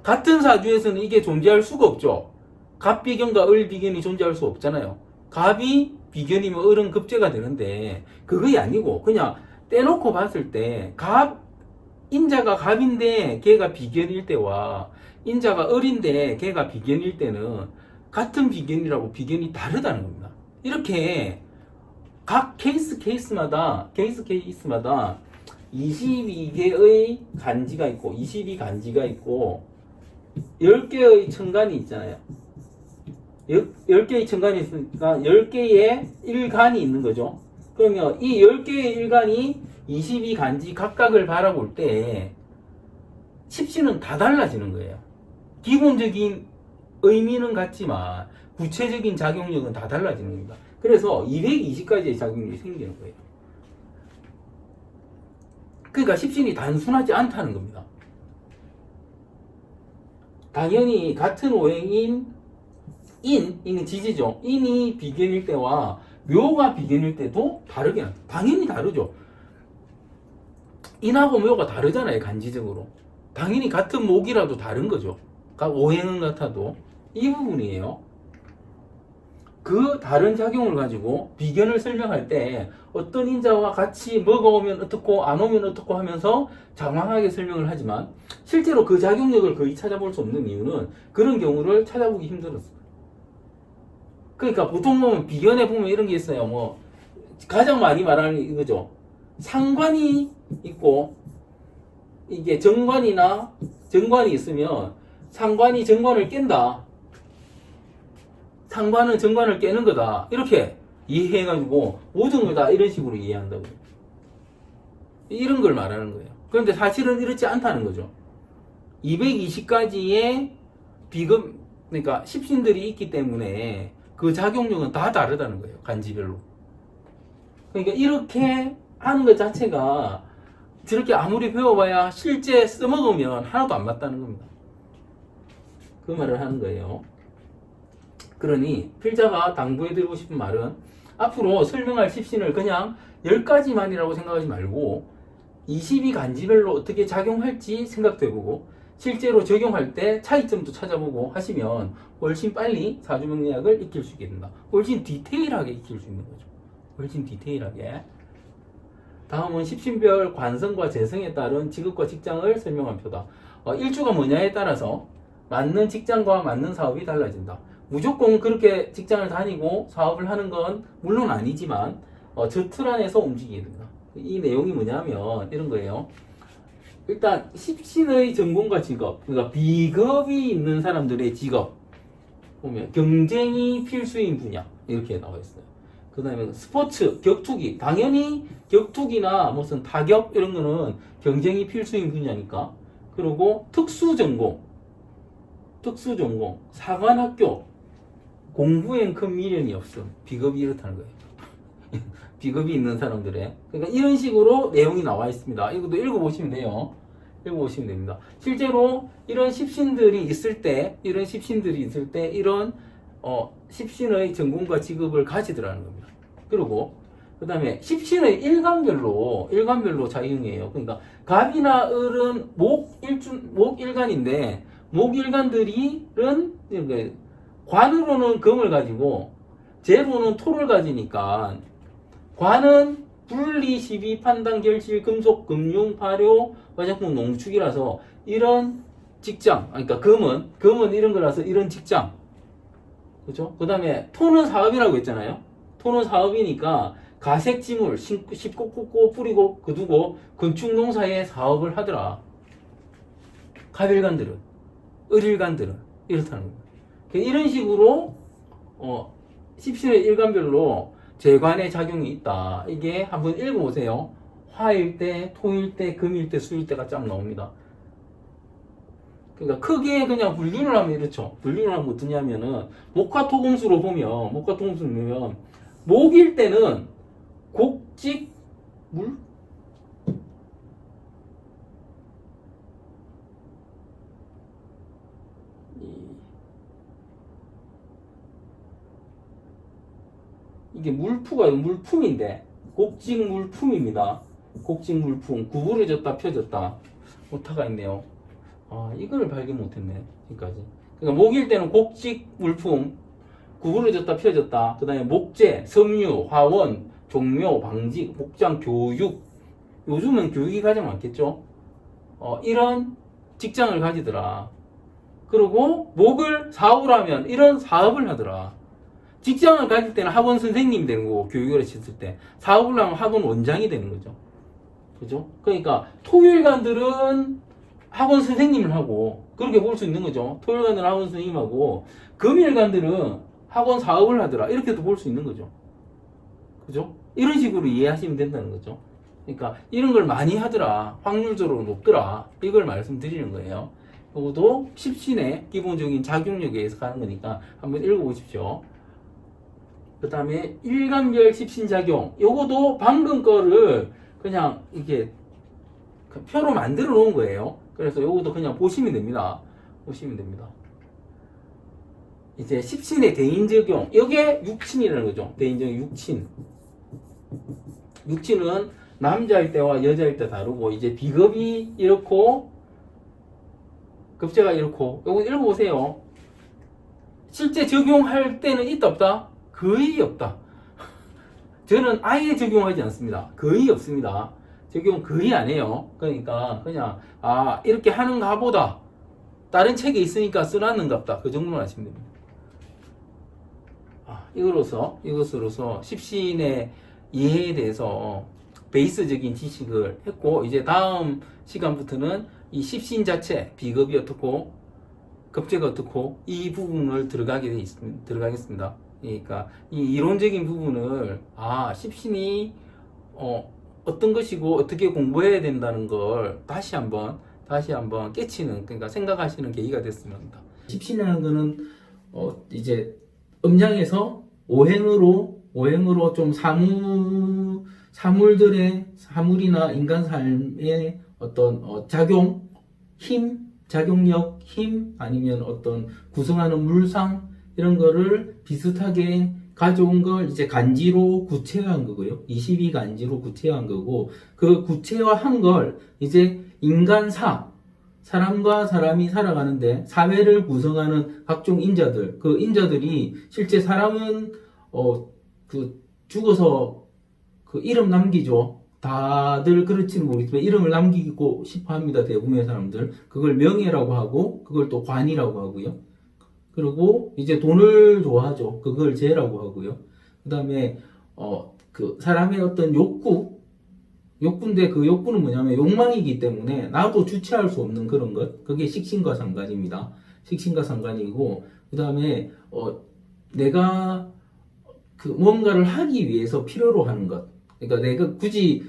같은 사주에서는 이게 존재할 수가 없죠. 갑 비견과 을 비견이 존재할 수 없잖아요. 갑이 비견이면 을은 급제가 되는데 그게 아니고 그냥 떼놓고 봤을 때 인자가 갑인데 걔가 비견일 때와 인자가 을인데 걔가 비견일 때는 같은 비견이라고 비견이 다르다는 겁니다. 이렇게 각 케이스마다 22개의 간지가 있고 22간지가 있고 10개의 천간이 있잖아요. 10개의 천간이 있으니까 10개의 일간이 있는 거죠. 그러면 이 10개의 일간이 22간지 각각을 바라볼 때 십신은 다 달라지는 거예요. 기본적인 의미는 같지만 구체적인 작용력은 다 달라지는 겁니다. 그래서 220가지의 작용력이 생기는 거예요. 그러니까 십신이 단순하지 않다는 겁니다. 당연히 같은 오행인 인은 지지죠. 인이 비견일 때와 묘가 비견일 때도 다르게 나타나요. 당연히 다르죠. 인하고 묘가 다르잖아요. 간지적으로. 당연히 같은 목이라도 다른 거죠. 오행은 같아도. 이 부분이에요. 그 다른 작용을 가지고 비견을 설명할 때 어떤 인자와 같이 뭐가 오면 어떻고 안 오면 어떻고 하면서 장황하게 설명을 하지만 실제로 그 작용력을 거의 찾아볼 수 없는 이유는 그런 경우를 찾아보기 힘들었어요. 그러니까 보통 보면 비견에 보면 이런 게 있어요. 뭐 가장 많이 말하는 이거죠. 상관이 있고 이게 정관이 있으면 상관이 정관을 깬다. 상관은 정관을 깨는 거다. 이렇게 이해해가지고 모든 걸 다 이런 식으로 이해한다고요. 이런 걸 말하는 거예요. 그런데 사실은 이렇지 않다는 거죠. 220가지의 그러니까 십신들이 있기 때문에 그 작용력은 다 다르다는 거예요. 간지별로. 그러니까 이렇게 하는 것 자체가 저렇게 아무리 배워봐야 실제 써먹으면 하나도 안 맞다는 겁니다. 그 말을 하는 거예요. 그러니 필자가 당부해드리고 싶은 말은 앞으로 설명할 십신을 그냥 10가지만이라고 생각하지 말고 22간지별로 어떻게 작용할지 생각도 해보고 실제로 적용할 때 차이점도 찾아보고 하시면 훨씬 빨리 사주명리학을 익힐 수 있게 된다. 훨씬 디테일하게 익힐 수 있는 거죠. 훨씬 디테일하게. 다음은 십신별 관성과 재성에 따른 직업과 직장을 설명한 표다. 일주가 뭐냐에 따라서 맞는 직장과 맞는 사업이 달라진다. 무조건 그렇게 직장을 다니고 사업을 하는 건 물론 아니지만 저 틀 안에서 움직이게 됩니다. 이 내용이 뭐냐면 이런 거예요. 일단 십신의 전공과 직업, 그러니까 비겁이 있는 사람들의 직업, 보면 경쟁이 필수인 분야 이렇게 나와 있어요. 그 다음에 스포츠, 격투기. 당연히 격투기나 무슨 타격 이런 거는 경쟁이 필수인 분야니까. 그리고 특수전공, 사관학교. 공부엔 큰 미련이 없음. 비겁이 이렇다는 거예요. 비겁이 있는 사람들의. 그러니까 이런 식으로 내용이 나와 있습니다. 이것도 읽어보시면 돼요. 읽어보시면 됩니다. 실제로 이런 십신들이 있을 때, 이런 십신의 전공과 직업을 가지더라는 겁니다. 그리고 그 다음에 십신의 일간별로 작용해요. 그러니까 갑이나 을은 목일간인데 목일간들은 관으로는 금을 가지고 재로는 토를 가지니까 관은 분리, 시비, 판단, 결실, 금속, 금융, 발효, 화장품, 농축이라서 이런 직장, 그러니까 금은 이런 거라서 이런 직장, 그죠? 그 다음에 토는 사업이라고 했잖아요. 토는 사업이니까 가색지물, 심고 꽂고 뿌리고 거두고 건축농사의 사업을 하더라. 갑일간들은, 을일간들은 이렇다는 거예요. 이런 식으로 십신의 일간별로 재관의 작용이 있다. 이게 한번 읽어보세요. 화일 때, 토일 때, 금일 때, 수일 때가 쫙 나옵니다. 그러니까 크게 그냥 분류를 하면 이렇죠. 분류를 하면 어떠냐면은 목화토금수로 보면 목일 때는 곡직 물 이게 물품인데 곡직 물품입니다. 곡직 물품 구부러졌다 펴졌다 오타가 있네요. 아 이걸 발견 못했네 지금까지. 그러니까 목일 때는 곡직 물품 구부러졌다 펴졌다. 그 다음에 목재, 섬유, 화원, 종묘, 방직, 목장, 교육. 요즘은 교육이 가장 많겠죠. 이런 직장을 가지더라. 그리고 목을 사업을 하면 이런 사업을 하더라. 직장을 가질 때는 학원 선생님이 되는 거고, 교육을 했을 때. 사업을 하면 학원 원장이 되는 거죠. 그죠? 그러니까, 토요일간들은 학원 선생님을 하고, 그렇게 볼 수 있는 거죠. 토요일간들은 학원 선생님하고, 금일간들은 학원 사업을 하더라. 이렇게도 볼 수 있는 거죠. 그죠? 이런 식으로 이해하시면 된다는 거죠. 그러니까, 이런 걸 많이 하더라. 확률적으로 높더라. 이걸 말씀드리는 거예요. 이것도 십신의 기본적인 작용력에 의해서 가는 거니까 한번 읽어보십시오. 그 다음에 일간별 십신작용. 요거도 방금 거를 그냥 이게 표로 만들어 놓은 거예요. 그래서 요것도 그냥 보시면 됩니다. 이제 십신의 대인적용. 이게 육친이라는 거죠. 대인적용 육친. 육친은 남자일 때와 여자일 때 다르고, 이제 비겁이 이렇고, 급제가 이렇고, 요거 읽어보세요. 실제 적용할 때는 있다 없다? 거의 없다. 저는 아예 적용하지 않습니다. 거의 없습니다. 적용 거의 안 해요. 그러니까 그냥 이렇게 하는가 보다. 다른 책에 있으니까 써놨는가 보다. 그 정도만 하시면 됩니다. 이것으로서 십신의 이해에 대해서 베이스적인 지식을 했고, 이제 다음 시간부터는 이 십신 자체, 비겁이 어떻고 급제가 어떻고 이 부분을 들어가겠습니다. 그러니까 이 이론적인 부분을 십신이 어떤 것이고 어떻게 공부해야 된다는 걸 다시 한번 깨치는, 그러니까 생각하시는 계기가 됐습니다. 십신이라는 거는 이제 음양에서 오행으로 좀 사물이나 인간 삶의 어떤 작용력, 힘, 아니면 어떤 구성하는 물상, 이런 거를 비슷하게 가져온 걸 이제 간지로 구체화한 거고요. 22간지로 구체화한 거고, 그 구체화한 걸 이제 사람과 사람이 살아가는데 사회를 구성하는 각종 인자들, 그 인자들이 실제 사람은 죽어서 그 이름 남기죠. 다들 그렇지는 모르겠지만 이름을 남기고 싶어 합니다. 대부분의 사람들. 그걸 명예라고 하고, 그걸 또 관이라고 하고요. 그리고 이제 돈을 좋아하죠. 그걸 재라고 하고요. 그 다음에 그 사람의 어떤 욕구인데 그 욕구는 뭐냐면 욕망이기 때문에 나도 주체할 수 없는 그런 것. 그게 식신과 상관입니다. 식신과 상관이고, 그 다음에 내가 그 뭔가를 하기 위해서 필요로 하는 것. 그러니까 내가 굳이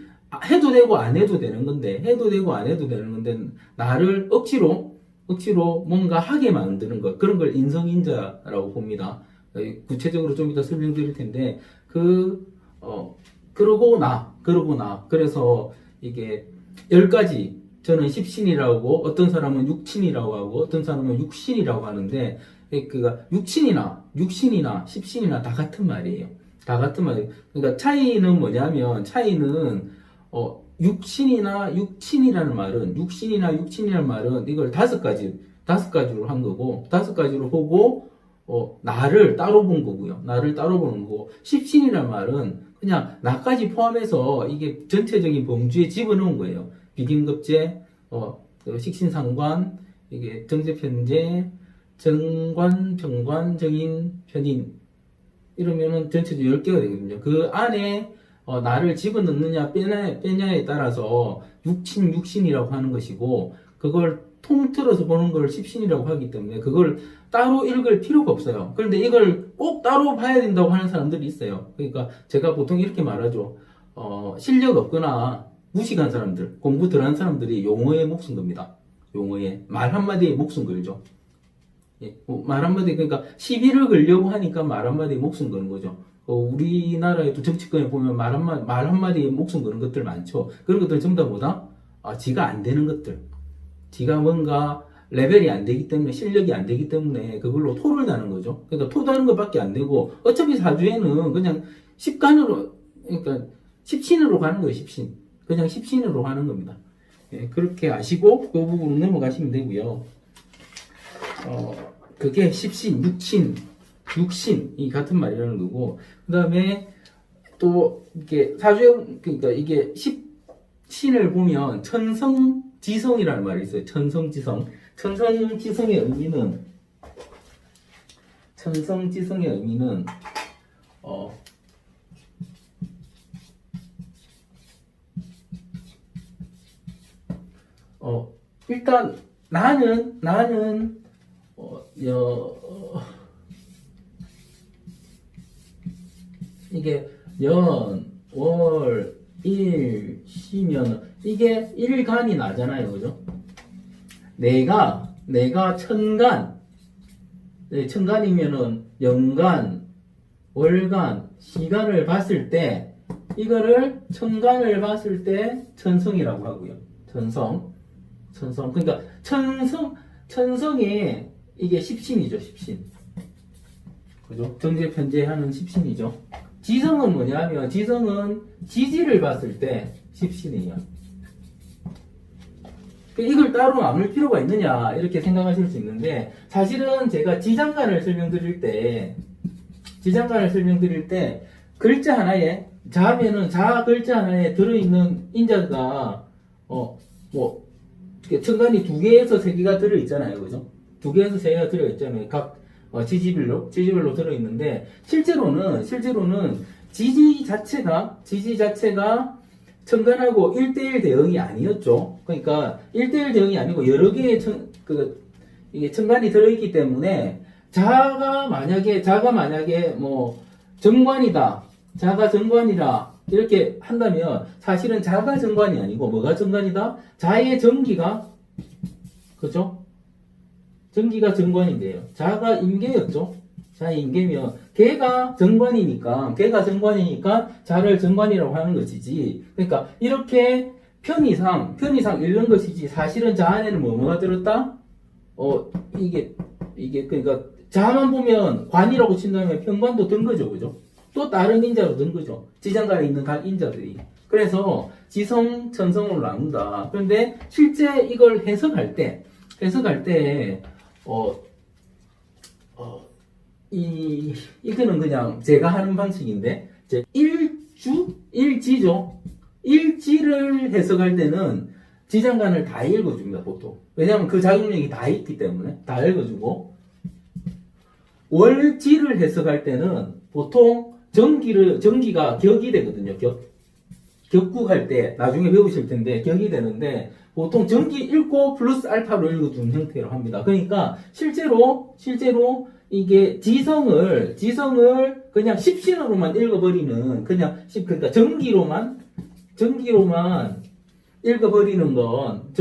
해도 되고 안 해도 되는 건데, 해도 되고 안 해도 되는 건데, 나를 억지로 뭔가 하게 만드는 것. 그런 걸 인성인자라고 봅니다. 구체적으로 좀 이따 설명드릴 텐데, 그러고 나. 그래서 이게 10가지, 저는 십신이라고, 어떤 사람은 육친이라고 하고, 어떤 사람은 육신이라고 하는데, 그니까 육신이나 십신이나 다 같은 말이에요. 다 같은 말이에요. 그러니까 차이는 뭐냐면, 육신이나 육친이라는 말은 이걸 5가지로 한 거고, 5가지로 보고, 나를 따로 본 거고요. 나를 따로 보는 거고, 십신이라는 말은 그냥 나까지 포함해서 이게 전체적인 범주에 집어넣은 거예요. 비긴급제, 식신상관, 이게 정제편제, 정관, 병관, 정인, 편인. 이러면은 전체적으로 10개가 되거든요. 그 안에 나를 집어넣느냐 빼냐에 따라서 육신이라고 하는 것이고, 그걸 통틀어서 보는 걸 십신이라고 하기 때문에 그걸 따로 읽을 필요가 없어요. 그런데 이걸 꼭 따로 봐야 된다고 하는 사람들이 있어요. 그러니까 제가 보통 이렇게 말하죠. 실력 없거나 무식한 사람들, 공부 덜한 사람들이 용어에 목숨 겁니다. 용어에. 말 한마디에 목숨 걸죠. 예, 말 한마디, 그러니까 시비를 걸려고 하니까 말 한마디에 목숨 거는 거죠. 우리나라에도 정치권에 보면 말 한마디에 목숨 거는 것들 많죠. 그런 것들 전부 다 뭐다? 지가 안 되는 것들. 지가 뭔가 레벨이 안 되기 때문에, 실력이 안 되기 때문에 그걸로 토를 다는 거죠. 그러니까 토다는 것밖에 안 되고, 어차피 사주에는 그냥 그러니까 십신으로 가는 거예요, 십신. 그냥 십신으로 가는 겁니다. 예, 그렇게 아시고, 그 부분 넘어가시면 되고요. 그게 십신, 육신이 같은 말이라는 거고, 그 다음에 또, 이게 그러니까 이게 신을 보면 천성지성이라는 말이 있어요. 천성지성의 의미는, 일단 나는 이게 연, 월, 일, 시면 이게 일간이 나잖아요, 그죠? 내가 천간, 천간이면은 연간, 월간, 시간을 봤을 때, 이거를 천간을 봤을 때 천성이라고 하고요. 천성. 그러니까 천성에 이게 십신이죠, 십신. 그죠? 정제 편제하는 십신이죠. 지성은 뭐냐면, 지성은 지지를 봤을 때 십신이에요. 이걸 따로 나눌 필요가 있느냐, 이렇게 생각하실 수 있는데, 사실은 제가 지장간을 설명드릴 때, 글자 하나에, 자면은 자 글자 하나에 들어있는 인자가, 천간이 2개에서 3개가 들어있잖아요. 그죠? 2개에서 3개가 들어있잖아요. 각 지지별로 들어있는데, 실제로는 지지 자체가 천간하고 1대1 대응이 아니었죠. 그러니까 1대1 대응이 아니고 여러 개의 이게 천간이 들어있기 때문에, 자가 만약에 뭐 정관이다, 자가 정관이라 이렇게 한다면 사실은 자가 정관이 아니고 뭐가 정관이다? 자의 정기가, 그죠? 정기가 정관인데요. 자가 임계였죠. 자의 임계면 걔가 정관이니까 자를 정관이라고 하는 것이지. 그러니까 이렇게 편의상 읽는 것이지, 사실은 자 안에는 뭐가 들었다? 이게 그러니까 자만 보면 관이라고 친다면 편관도 든 거죠. 그죠? 또 다른 인자로 든 거죠. 지장간에 있는 각 인자들이. 그래서 지성, 천성으로 나눈다. 그런데 실제 이걸 해석할 때, 이거는 그냥 제가 하는 방식인데, 일지죠. 일지를 해석할 때는 지장간을 다 읽어줍니다, 보통. 왜냐하면 그 작용력이 다 있기 때문에 다 읽어주고, 월지를 해석할 때는 보통 정기가 격이 되거든요. 격국할 때 나중에 배우실 텐데 격이 되는데, 보통 정기 읽고 플러스 알파로 읽어주는 형태로 합니다. 그러니까 실제로 이게 지성을 그냥 십신으로만 읽어버리는, 그러니까 전기로만 읽어버리는 건,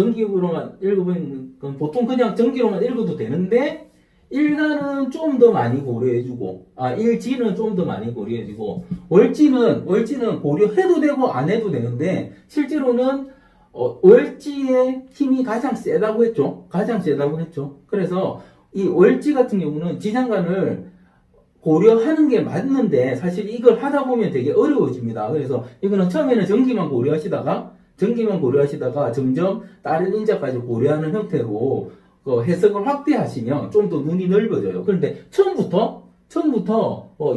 보통 그냥 전기로만 읽어도 되는데, 일간은 좀 더 많이 고려해주고, 일지는 좀 더 많이 고려해주고, 월지는 고려해도 되고 안 해도 되는데, 실제로는 월지의 힘이 가장 세다고 했죠. 그래서 이 월지 같은 경우는 지장간을 고려하는 게 맞는데, 사실 이걸 하다 보면 되게 어려워집니다. 그래서 이거는 처음에는 전기만 고려하시다가 점점 다른 인자까지 고려하는 형태로 해석을 확대하시면 좀 더 눈이 넓어져요. 그런데 처음부터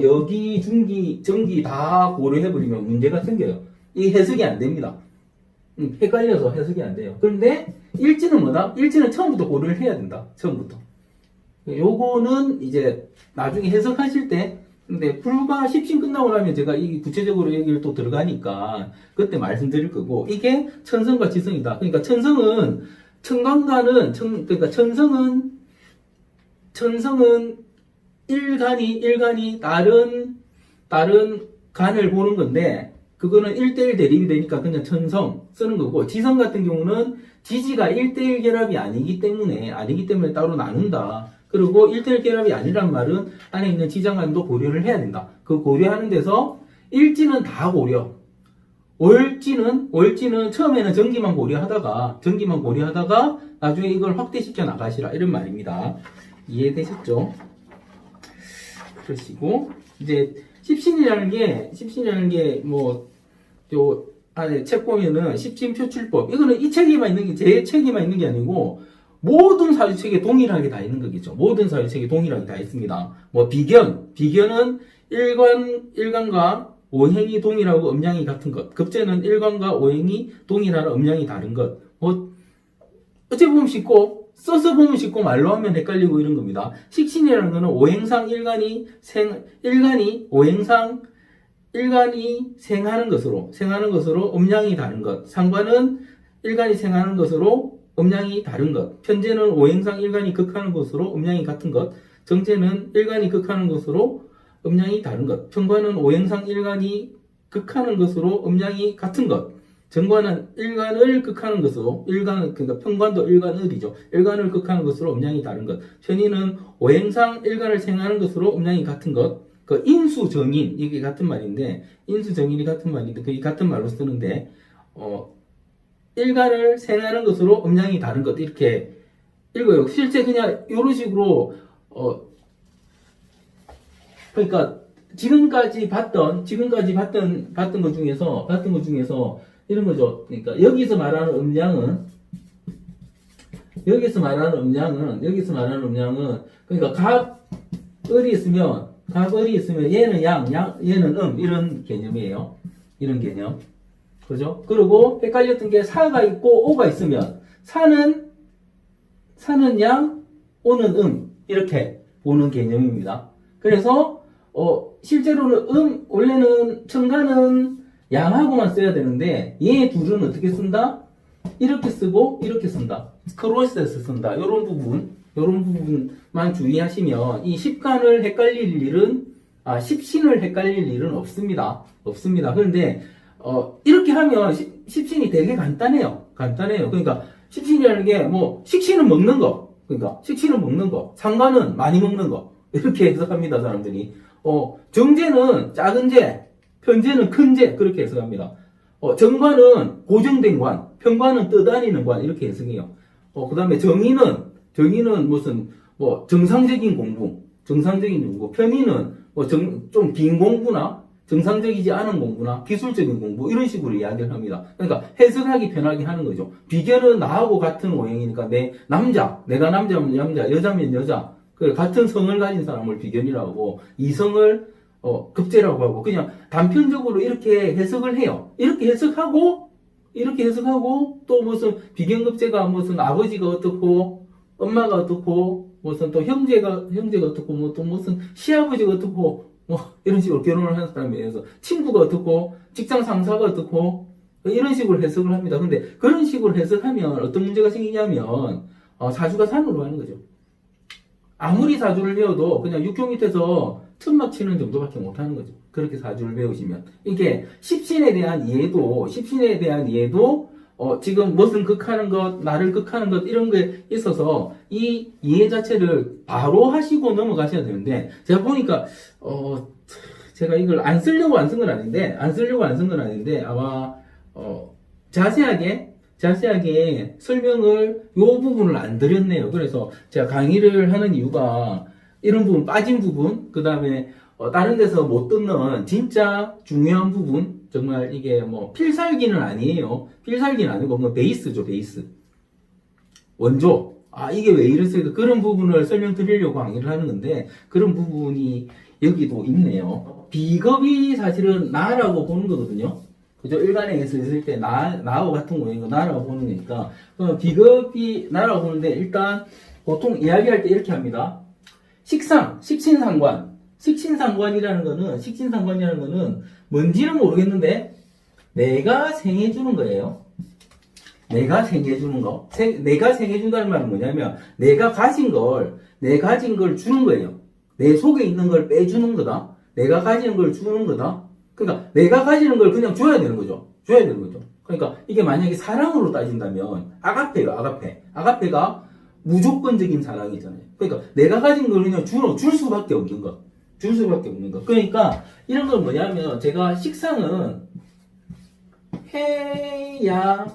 여기, 중기, 전기 다 고려해버리면 문제가 생겨요. 이 해석이 안 됩니다. 헷갈려서 해석이 안 돼요. 그런데 일지는 뭐다? 일지는 처음부터 고려를 해야 된다. 처음부터. 요거는 이제 나중에 해석하실 때, 근데 불과 10신 끝나고 나면 제가 이 구체적으로 얘기를 또 들어가니까 그때 말씀드릴 거고, 이게 천성과 지성이다. 그러니까 천성은 천간과는 그러니까 천성은 일간이 다른 간을 보는 건데, 그거는 1대1 대립이 되니까 그냥 천성 쓰는 거고, 지성 같은 경우는 지지가 1대1 결합이 아니기 때문에 따로 나눈다. 그리고 1대1 결합이 아니란 말은 안에 있는 지장간도 고려를 해야 된다. 그 고려하는 데서 일지는 다 고려. 월지는 처음에는 전기만 고려하다가 나중에 이걸 확대시켜 나가시라, 이런 말입니다. 이해되셨죠? 그러시고, 이제 십신이라는 게 요 안에 책 보면은 십신표출법, 이거는 이 책에만 있는 게, 제 책에만 있는 게 아니고 모든 사주책에 동일하게 다 있는 거겠죠. 모든 사주책에 동일하게 다 있습니다. 비견은 일간과 오행이 동일하고 음양이 같은 것. 급제는 일간과 오행이 일하는 음양이 다른 것. 어째 보면 쉽고, 써서 보면 쉽고, 말로 하면 헷갈리고 이런 겁니다. 식신이라는 거는 오행상 일간이 생하는 것으로 음양이 다른 것. 상관은 일간이 생하는 것으로 음양이 다른 것. 편제는 오행상 일간이 극하는 것으로 음양이 같은 것. 정제는 일간이 극하는 것으로 음양이 다른 것. 편관은 오행상 일간이 극하는 것으로 음양이 같은 것. 정관은 일간을 극하는 것으로, 그러니까 편관도 일간을이죠. 일간을 극하는 것으로 음양이 다른 것. 편의는 오행상 일간을 생하는 것으로 음양이 같은 것. 그 인수정인, 이게 같은 말인데, 거의 같은 말로 쓰는데, 일간을 생하는 것으로 음양이 다른 것, 이렇게 읽어요. 실제 그냥 이런 식으로, 그러니까 지금까지 봤던 것 중에서 이런 거죠. 그러니까 여기서 말하는 음양은 그러니까 갑을이 있으면 얘는 얘는 이런 개념이에요. 이런 개념. 그죠? 그리고 헷갈렸던 게 사가 있고 오가 있으면 사는 양, 오는 이렇게 보는 개념입니다. 그래서 실제로는 원래는 천간은 양하고만 써야 되는데, 얘 둘은 어떻게 쓴다? 이렇게 쓰고 이렇게 쓴다. 크로스해서 쓴다. 요런 부분만 주의하시면 이 십신을 헷갈릴 일은 없습니다. 그런데 이렇게 하면 십신이 되게 간단해요. 그러니까 십신이라는 게 식신은 먹는 거. 상관은 많이 먹는 거. 이렇게 해석합니다, 사람들이. 정제는 작은 제, 편제는 큰 제, 그렇게 해석합니다. 정관은 고정된 관, 편관은 떠다니는 관, 이렇게 해석해요. 그 다음에 정의는 무슨, 정상적인 공부, 편의는 좀 긴 공부나, 정상적이지 않은 공부나, 기술적인 공부, 이런 식으로 이야기를 합니다. 그러니까 해석하기 편하게 하는 거죠. 비견은 나하고 같은 오행이니까 내가 남자면 남자, 여자면 여자, 같은 성을 가진 사람을 비견이라고 하고, 이성을 급제라고 하고, 그냥 단편적으로 이렇게 해석을 해요. 이렇게 해석하고 또 무슨 비견급제가 무슨 아버지가 어떻고, 엄마가 어떻고, 무슨 또 형제가 어떻고, 또 무슨 시아버지가 어떻고, 이런 식으로 결혼을 하는 사람에 대해서 친구가 어떻고, 직장 상사가 어떻고, 이런 식으로 해석을 합니다. 근데 그런 식으로 해석하면 어떤 문제가 생기냐면, 사주가 산으로 가는 거죠. 아무리 사주를 배워도 그냥 육교 밑에서 틈막 치는 정도밖에 못하는 거죠. 그렇게 사주를 배우시면. 이게 십신에 대한 이해도, 지금 무엇을 극하는 것, 나를 극하는 것, 이런 게 있어서 이 이해 자체를 바로 하시고 넘어가셔야 되는데, 제가 보니까, 제가 이걸 안 쓰려고 안 쓴 건 아닌데, 아마, 자세하게 설명을 요 부분을 안 드렸네요. 그래서 제가 강의를 하는 이유가 이런 부분, 빠진 부분, 그 다음에 다른 데서 못 듣는 진짜 중요한 부분, 정말 이게 뭐 필살기는 아니에요. 필살기는 아니고 뭐 베이스죠, 베이스. 원조. 아, 이게 왜 이랬어요? 그런 부분을 설명드리려고 강의를 하는 건데, 그런 부분이 여기도 있네요. 비겁이 사실은 나라고 보는 거거든요. 그죠? 일간에서 있을 때 나하고 같은 거니까 나라고 보는 거니까. 비겁이 나라고 보는데, 일단 보통 이야기할 때 이렇게 합니다. 식신상관이라는 거는 뭔지는 모르겠는데, 내가 생해주는 거예요. 내가 생해주는 거. 내가 생해준다는 말은 뭐냐면, 내가 가진 걸 주는 거예요. 내 속에 있는 걸 빼주는 거다. 내가 가지는 걸 주는 거다. 그러니까, 내가 가지는 걸 그냥 줘야 되는 거죠. 그러니까, 이게 만약에 사랑으로 따진다면, 아가페가 무조건적인 사랑이잖아요. 그러니까, 내가 가진 걸 그냥 줄 수밖에 없는 거. 그러니까, 이런 건 뭐냐면, 제가 식상은 해야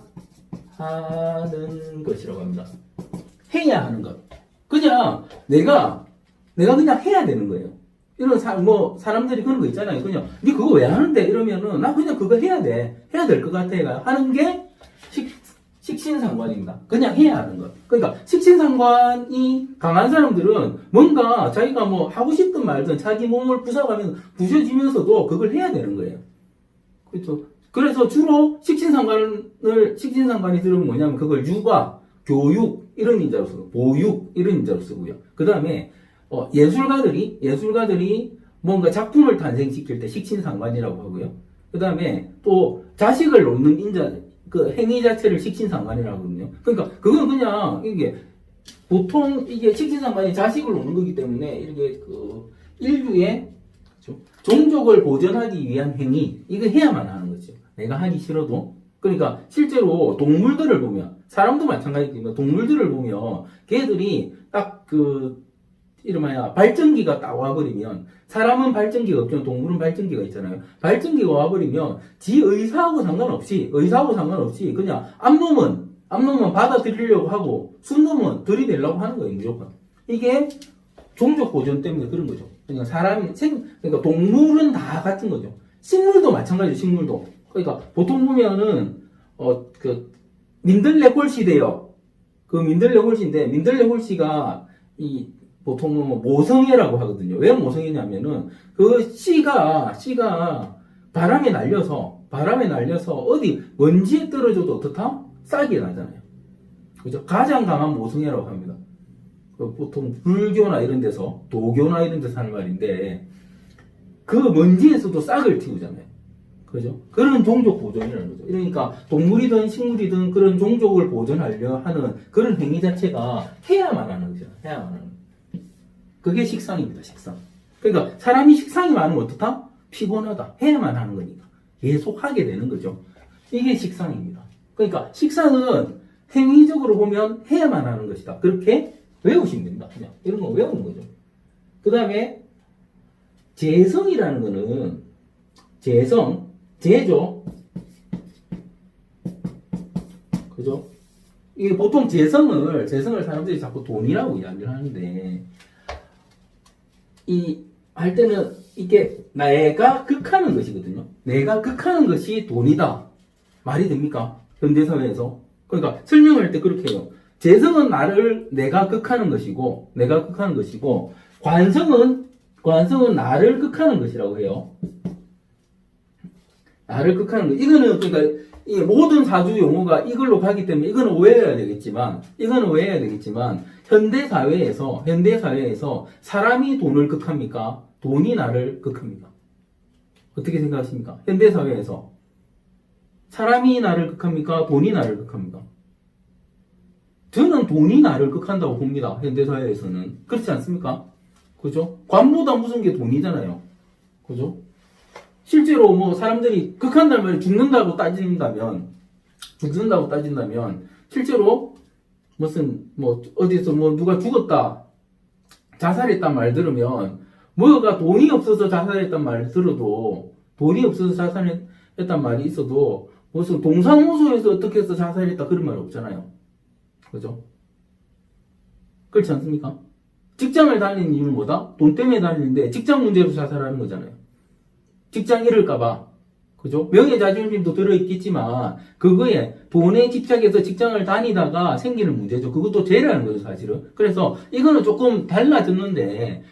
하는 것이라고 합니다. 해야 하는 것. 그냥 내가 그냥 해야 되는 거예요. 이런 사람들이 그런 거 있잖아요. 그냥 니 그거 왜 하는데 이러면은 나 그냥 그거 해야 될 것 같아. 하는 게 식신상관입니다. 그냥 해야 하는 것. 그러니까 식신상관이 강한 사람들은 뭔가 자기가 뭐 하고 싶든 말든 자기 몸을 부서지면서도 그걸 해야 되는 거예요. 그렇죠. 그래서 주로 식신상관이 들으면 뭐냐면 그걸 육아, 교육 이런 인자로 쓰고 보육 이런 인자로 쓰고요. 그 다음에 예술가들이 뭔가 작품을 탄생시킬 때 식신상관이라고 하고요. 그 다음에 또 자식을 놓는 인자, 그 행위 자체를 식신상관이라고 하거든요. 그러니까 그건 그냥 보통 이게 식신상관이 자식을 놓는 거기 때문에 이렇게 인류의 종족을 보존하기 위한 행위, 이거 해야만 하는 거죠. 내가 하기 싫어도. 그러니까 실제로 동물들을 보면, 사람도 마찬가지지만 동물들을 보면 걔들이 딱 이름하여 발전기가 딱 와버리면, 사람은 발전기가 없지만 동물은 발전기가 있잖아요. 발전기가 와버리면 지 의사하고 상관없이 그냥 앞놈은 받아들이려고 하고 순놈은 들이대려고 하는 거예요, 무조건. 이게 종족 보존 때문에 그런 거죠. 그러니까 동물은 다 같은 거죠. 식물도 마찬가지죠, 식물도. 그러니까 보통 보면은 민들레 홀씨대요. 그 민들레 홀씨인데 민들레 홀씨가 보통 모성애라고 하거든요. 왜 모성애냐면은 그 씨가 바람에 날려서 어디 먼지에 떨어져도 어떻다? 싹이 나잖아요. 그죠? 가장 강한 모성애라고 합니다. 보통 불교나 이런 데서, 도교나 이런 데서 하는 말인데, 그 먼지에서도 싹을 틔우잖아요. 그죠? 그런 종족 보존이라는 거죠. 그러니까 동물이든 식물이든 그런 종족을 보존하려 하는 그런 행위 자체가 해야만 하는 거죠. 그게 식상입니다, 식상. 그러니까 사람이 식상이 많으면 어떻다? 피곤하다. 해야만 하는 거니까. 계속 하게 되는 거죠. 이게 식상입니다. 그러니까 식상은 행위적으로 보면 해야만 하는 것이다. 그렇게 외우시면 됩니다. 그냥 이런 거 외우는 거죠. 그 다음에 재성이라는 거는 재죠. 그죠? 이게 보통 재성을 사람들이 자꾸 돈이라고 이야기를 하는데 할 때는 이게 내가 극하는 것이거든요. 내가 극하는 것이 돈이다. 말이 됩니까? 현대사회에서. 그러니까 설명할 때 그렇게 해요. 재성은 내가 극하는 것이고, 관성은 나를 극하는 것이라고 해요. 나를 극하는 것. 이거는 그러니까 이 모든 사주 용어가 이걸로 가기 때문에 이거는 오해해야 되겠지만 현대 사회에서 사람이 돈을 극합니까? 돈이 나를 극합니까? 어떻게 생각하십니까? 현대 사회에서 사람이 나를 극합니까? 돈이 나를 극합니까? 저는 돈이 나를 극한다고 봅니다. 현대사회에서는. 그렇지 않습니까? 그죠? 관보다 무서운 게 돈이잖아요. 그죠? 실제로 뭐 사람들이 극한단 말이 죽는다고 따진다면, 실제로 무슨 뭐 어디서 뭐 누가 죽었다, 자살했단 말 들으면, 뭐가 돈이 없어서 자살했단 말 들어도, 돈이 없어서 자살했단 말이 있어도, 무슨 동사무소에서 어떻게 해서 자살했다 그런 말 없잖아요. 그죠? 그렇지 않습니까? 직장을 다니는 이유는 뭐다? 돈 때문에 다니는데 직장 문제로 자살하는 거잖아요. 직장 잃을까봐. 그죠? 명예 자존심도 들어있겠지만 그거에 돈에 집착해서 직장을 다니다가 생기는 문제죠. 그것도 죄라는 거죠, 사실은. 그래서 이거는 조금 달라졌는데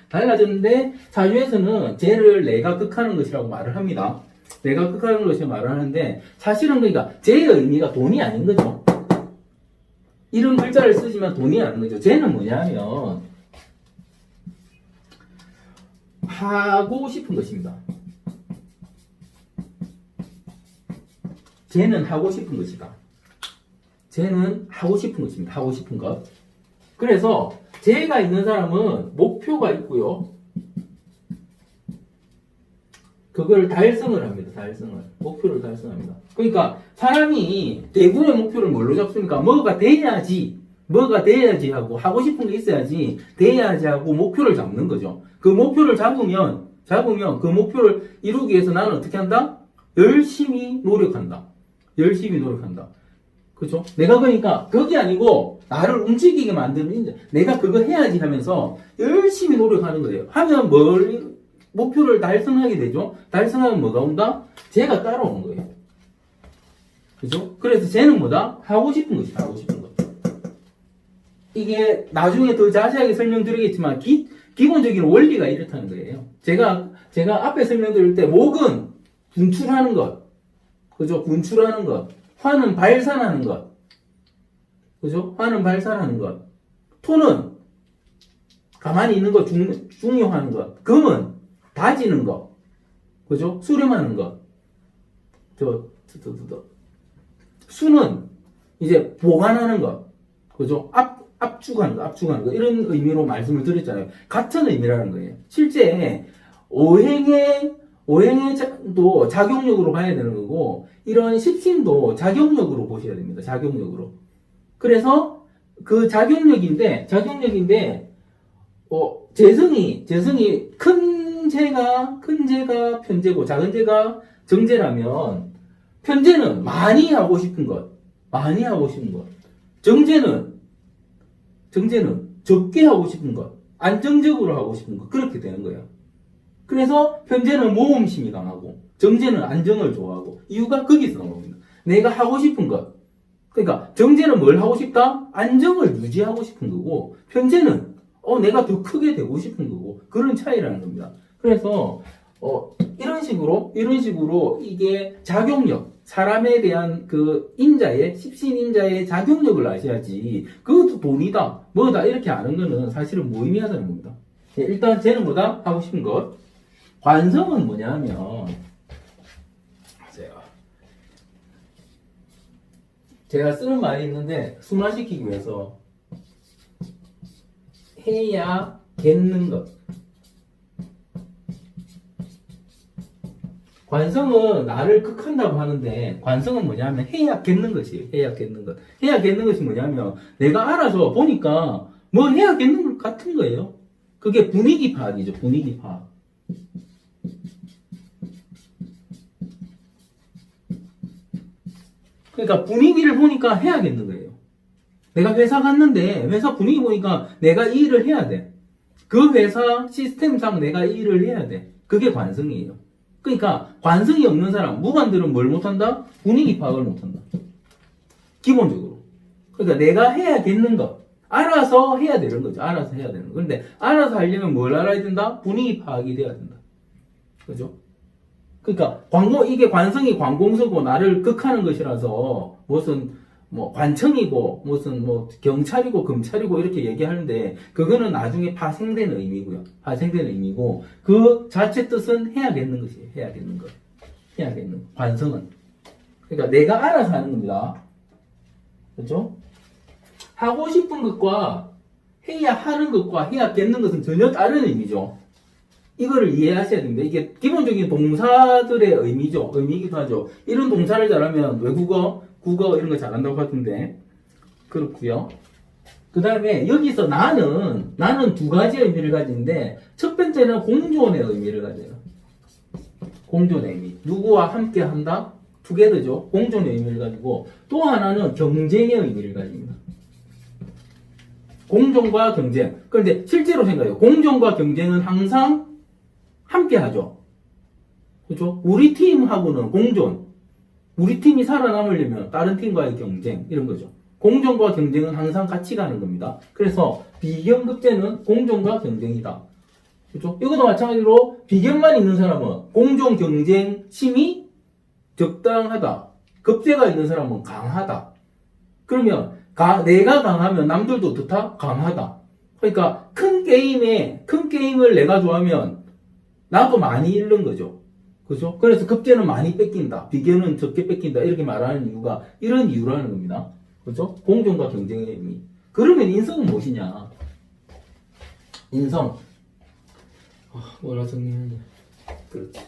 사주에서는 죄를 내가 극하는 것이라고 말을 합니다. 내가 극하는 것이라고 말을 하는데 사실은 그러니까 죄의 의미가 돈이 아닌 거죠. 이런 글자를 쓰지만 돈이 아닌 거죠. 죄는 뭐냐면 하고 싶은 것입니다. 죄는 하고 싶은 것이다. 죄는 하고 싶은 것입니다. 하고 싶은 것. 그래서 죄가 있는 사람은 목표가 있고요. 그걸 달성을 합니다. 달성을. 목표를 달성합니다. 그러니까 사람이 대부분의 목표를 뭘로 잡습니까? 뭐가 돼야지 하고 하고 싶은 게 있어야지 돼야지 하고 목표를 잡는 거죠. 그 목표를 잡으면 그 목표를 이루기 위해서 나는 어떻게 한다? 열심히 노력한다. 그죠? 내가 그러니까 그게 아니고 나를 움직이게 만드는 내가 그거 해야지 하면서 열심히 노력하는 거예요. 하면 목표를 달성하게 되죠. 달성하면 뭐가 온다? 죄가 따라오는 거예요. 그죠? 그래서 죄는 뭐다? 하고 싶은 것이다. 하고 싶은 것. 이게 나중에 더 자세하게 설명드리겠지만 기본적인 원리가 이렇다는 거예요. 제가 앞에 설명드릴 때 목은 분출하는 것. 그죠? 분출하는 것. 화는 발산하는 것. 그죠? 화는 발산하는 것. 토는 가만히 있는 것 중요하는 것. 금은 다지는 것. 그죠? 수렴하는 것. 수는 이제 보관하는 것. 그죠? 압축하는 거. 이런 의미로 말씀을 드렸잖아요. 같은 의미라는 거예요. 실제 오행도 작용력으로 봐야 되는 거고, 이런 십신도 작용력으로 보셔야 됩니다. 작용력으로. 그래서 그 작용력인데, 재성이 큰 재가 편재고, 작은 재가 정재라면, 편재는 많이 하고 싶은 것. 정재는 적게 하고 싶은 것. 안정적으로 하고 싶은 것. 그렇게 되는 거예요. 그래서 편재는 모험심이 강하고 정재는 안정을 좋아하고 이유가 거기서 나온 겁니다. 내가 하고 싶은 것. 그러니까 정재는 뭘 하고 싶다? 안정을 유지하고 싶은 거고 편재는 내가 더 크게 되고 싶은 거고 그런 차이라는 겁니다. 그래서 이런 식으로 이게 작용력, 사람에 대한 그 십신 인자의 작용력을 아셔야지 그것도 돈이다, 뭐다 이렇게 아는 거는 사실은 무의미하다는 겁니다. 일단 쟤는 뭐다? 하고 싶은 것. 관성은 뭐냐면 제가 쓰는 말이 있는데 순화시키기 위해서 해야 겠는 것. 관성은 나를 극한다고 하는데 관성은 뭐냐면 해야 겠는 것이에요. 해야 겠는 것. 해야 겠는 것이 뭐냐면 내가 알아서 보니까 뭐 해야 겠는 것 같은 거예요. 그게 분위기 파악이죠. 분위기 파악. 그러니까 분위기를 보니까 해야겠는 거예요. 내가 회사 갔는데 회사 분위기 보니까 내가 이 일을 해야 돼. 그 회사 시스템상 내가 이 일을 해야 돼. 그게 관성이에요. 그러니까 관성이 없는 사람, 무관들은 뭘 못한다? 분위기 파악을 못한다. 기본적으로. 그러니까 내가 해야겠는 것. 알아서 해야 되는 거죠. 알아서 해야 되는 거. 그런데 알아서 하려면 뭘 알아야 된다? 분위기 파악이 돼야 된다. 그죠? 그러니까 이게 관성이 관공서고 나를 극하는 것이라서 무슨 관청이고 무슨 경찰이고 검찰이고 이렇게 얘기하는데 그거는 나중에 파생되는 의미고요. 파생되는 의미고 그 자체 뜻은 해야겠는 것이에요. 해야겠는 것. 해야겠는 것. 관성은. 그러니까 내가 알아서 하는 겁니다. 그렇죠? 하고 싶은 것과 해야 하는 것과 해야겠는 것은 전혀 다른 의미죠. 이거를 이해하셔야 됩니다. 이게 기본적인 동사들의 의미죠. 의미이기도 하죠. 이런 동사를 잘하면 외국어, 국어 이런 거 잘한다고 하던데 그렇고요. 그 다음에 여기서 나는 두 가지 의미를 가지는데 첫 번째는 공존의 의미를 가져요. 공존의 의미. 누구와 함께 한다? 투게더죠. 공존의 의미를 가지고 또 하나는 경쟁의 의미를 가집니다. 공존과 경쟁. 그런데 실제로 생각해요. 공존과 경쟁은 항상 함께 하죠. 그렇죠? 우리 팀하고는 공존. 우리 팀이 살아남으려면 다른 팀과의 경쟁 이런 거죠. 공존과 경쟁은 항상 같이 가는 겁니다. 그래서 비견급제는 공존과 경쟁이다. 그렇죠? 이것도 마찬가지로 비견만 있는 사람은 공존 경쟁 심이 적당하다. 급제가 있는 사람은 강하다. 그러면 내가 강하면 남들도 어떻다? 강하다. 그러니까 큰 게임을 내가 좋아하면 나도 많이 잃는 거죠. 그죠? 그래서 급제는 많이 뺏긴다. 비견은 적게 뺏긴다. 이렇게 말하는 이유가 이런 이유라는 겁니다. 그죠? 공존과 경쟁의 의미. 그러면 인성은 무엇이냐? 인성. 뭐라 정리하냐. 그렇지.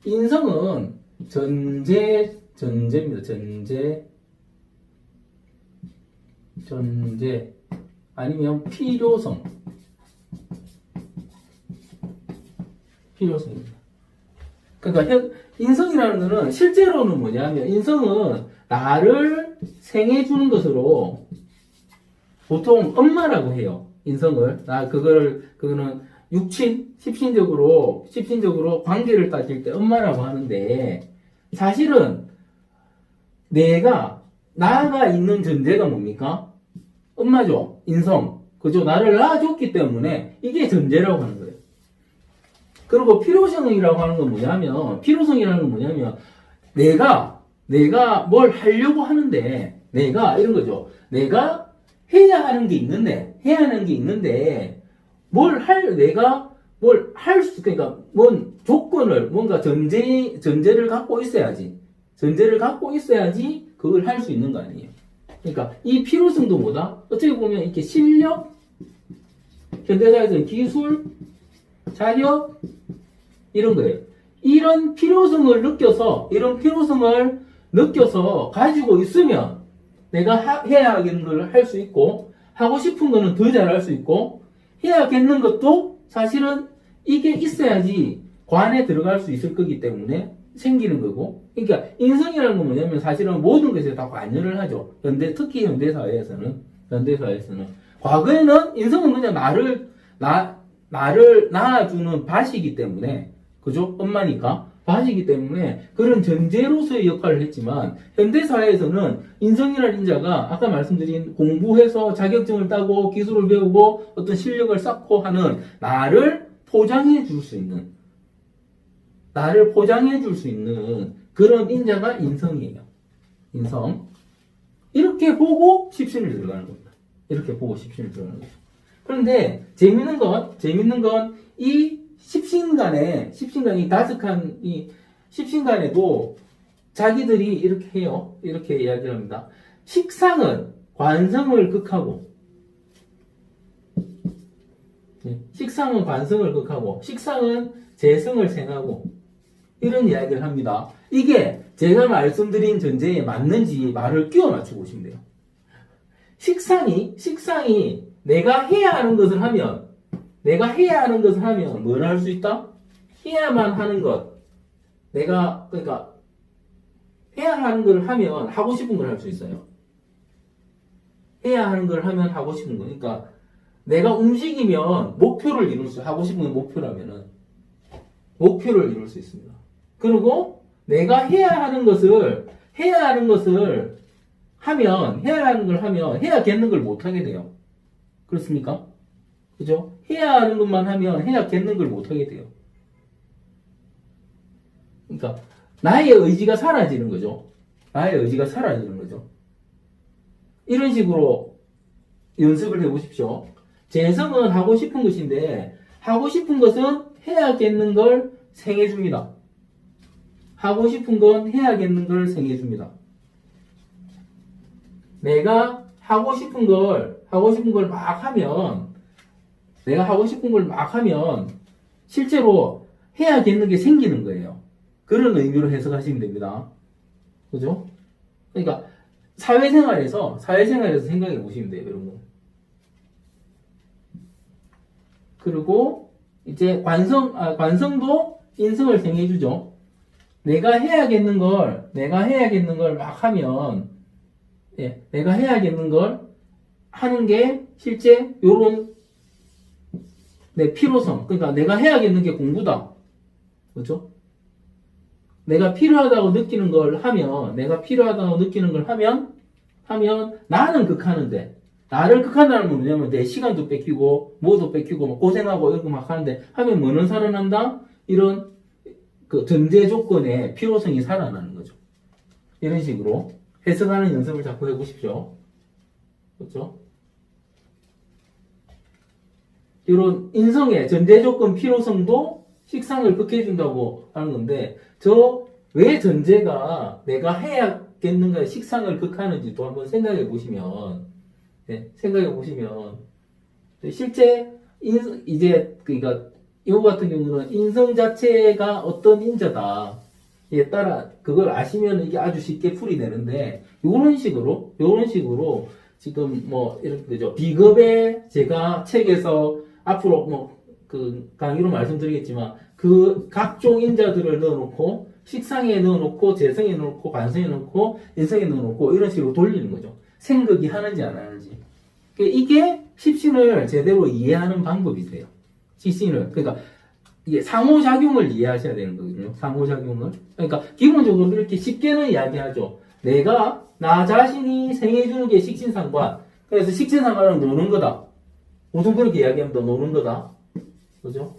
인성은 전제입니다. 전제. 아니면 필요성입니다. 그러니까 인성이라는 거는 실제로는 뭐냐면 인성은 나를 생해주는 것으로 보통 엄마라고 해요. 인성을. 그거는 십신적으로 관계를 따질 때 엄마라고 하는데 사실은 나가 있는 전제가 뭡니까? 엄마죠. 인성. 그죠? 나를 낳아줬기 때문에 이게 전제라고 하는 거예요. 그리고 필요성이라고 하는 건 필요성이라는 건 뭐냐면, 내가 뭘 하려고 하는데, 이런 거죠. 내가 해야 하는 게 있는데, 그러니까, 뭔가 전제를 갖고 있어야지. 그걸 할 수 있는 거 아니에요. 그러니까, 이 필요성도 뭐다? 어떻게 보면, 이렇게 실력, 현대사에서는 기술, 자격, 이런 거예요. 이런 필요성을 느껴서 가지고 있으면 내가 해야 하겠는 걸 할 수 있고, 하고 싶은 거는 더 잘할 수 있고, 해야겠는 것도 사실은 이게 있어야지 관에 들어갈 수 있을 거기 때문에 생기는 거고, 그러니까 인성이라는 건 뭐냐면 사실은 모든 것에 다 관여를 하죠. 특히 현대사회에서는. 과거에는 인성은 그냥 나를 낳아주는 밭이기 때문에, 그죠? 엄마니까. 밭이기 때문에 그런 전제로서의 역할을 했지만, 현대사회에서는 인성이라는 자가 아까 말씀드린 공부해서 자격증을 따고 기술을 배우고 어떤 실력을 쌓고 하는 나를 포장해 줄 수 있는 그런 인자가 인성이에요. 인성. 이렇게 보고 십신을 들어가는 겁니다. 그런데 재밌는 건 이 십신간이 다섯칸 이 십신간에도 자기들이 이렇게 해요. 이렇게 이야기를 합니다. 식상은 관성을 극하고, 식상은 재성을 생하고, 이런 이야기를 합니다. 이게 제가 말씀드린 전제에 맞는지 말을 끼워 맞추고 오시면 돼요. 식상이 내가 해야 하는 것을 하면 뭘 할 수 있다? 해야만 하는 것. 그러니까 해야 하는 걸 하면 하고 싶은 걸 할 수 있어요. 해야 하는 걸 하면 하고 싶은 거. 그러니까 내가 움직이면 목표를 이룰 수, 하고 싶은 건 목표라면은 목표를 이룰 수 있습니다. 그리고 내가 해야 하는 것을 하면 해야겠는 걸 못 하게 돼요. 그렇습니까? 그죠? 해야 하는 것만 하면 해야겠는 걸 못 하게 돼요. 그러니까 나의 의지가 사라지는 거죠. 이런 식으로 연습을 해보십시오. 재성은 하고 싶은 것인데, 하고 싶은 것은 해야겠는 걸 생해줍니다. 내가 하고 싶은 걸 막 하면, 내가 하고 싶은 걸 막 하면, 실제로 해야겠는 게 생기는 거예요. 그런 의미로 해석하시면 됩니다. 그죠? 그러니까, 사회생활에서 생각해 보시면 돼요, 이런 거. 그리고, 이제 관성도 인성을 생겨주죠. 내가 해야겠는 걸 막 하면, 예, 내가 해야겠는 걸 하는 게 실제 요런 내 필요성. 그러니까 내가 해야겠는 게 공부다. 그렇죠? 내가 필요하다고 느끼는 걸 하면 나는 극하는데, 나를 극한다는 건 뭐냐면 내 시간도 뺏기고 뭐도 뺏기고 막 고생하고 이런 거 막 하는데 하면 뭐는 살아난다? 이런 그 전제 조건의 필요성이 살아나는 거죠. 이런 식으로 해석하는 연습을 자꾸 해보십시오. 그렇죠? 이런 인성의 전제 조건 필요성도 식상을 극해준다고 하는 건데, 왜 전제가 내가 해야겠는가 식상을 극하는지도 한번 생각해 보시면, 실제 그러니까 이거 같은 경우는 인성 자체가 어떤 인자다. 에 따라 그걸 아시면 이게 아주 쉽게 풀이되는데, 요런 식으로 지금 뭐 이렇게 되죠. 비겁의 제가 책에서 앞으로 뭐 그 강의로 말씀드리겠지만 그 각종 인자들을 넣어놓고 식상에 넣어놓고 재성에 넣어놓고 관성에 넣어놓고 인성에 넣어놓고 이런 식으로 돌리는 거죠. 생각이 하는지 안 하는지. 이게 십신을 제대로 이해하는 방법이세요. 십신을. 그러니까 이게 상호작용을 이해하셔야 되는 거거든요. 상호작용을. 그러니까 기본적으로 이렇게 쉽게는 이야기하죠. 나 자신이 생해주는 게 식신상관. 그래서 식신상관은 노는 거다. 보통 그렇게 이야기하면 더 노는 거다. 그죠?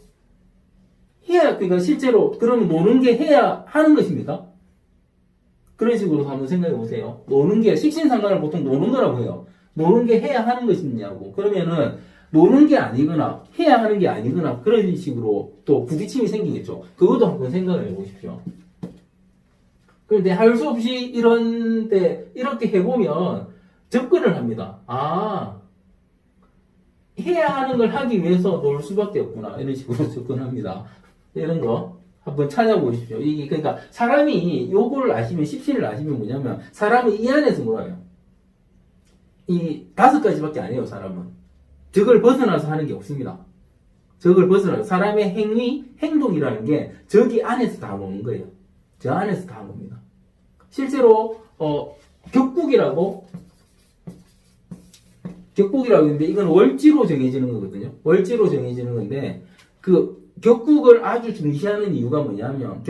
그러니까 실제로 그러면 노는 게 해야 하는 것입니까? 그런 식으로 한번 생각해 보세요. 노는 게 식신상관을 보통 노는 거라고 해요. 노는 게 해야 하는 것이냐고. 그러면은 노는 게 아니거나 해야 하는 게 아니거나 그런 식으로 또 부딪힘이 생기겠죠. 그것도 한번 생각을 해보십시오. 그런데 할 수 없이 이런데 이렇게 해보면 접근을 합니다. 해야 하는 걸 하기 위해서 놀 수밖에 없구나. 이런 식으로 접근합니다. 이런 거 한번 찾아보십시오. 이게 그러니까 사람이 요거를 아시면 십신을 아시면 뭐냐면 사람은 이 안에서 놀아요. 이 5가지밖에 안 해요. 사람은 적을 벗어나서 하는 게 없습니다. 적을 벗어나서 사람의 행동이라는 게 저기 안에서 다 노는 거예요. 저 안에서 다 놉니다. 실제로 격국이라고 했는데 이건 월지로 정해지는 거거든요. 월지로 정해지는 건데 그 격국을 아주 중시하는 이유가 뭐냐면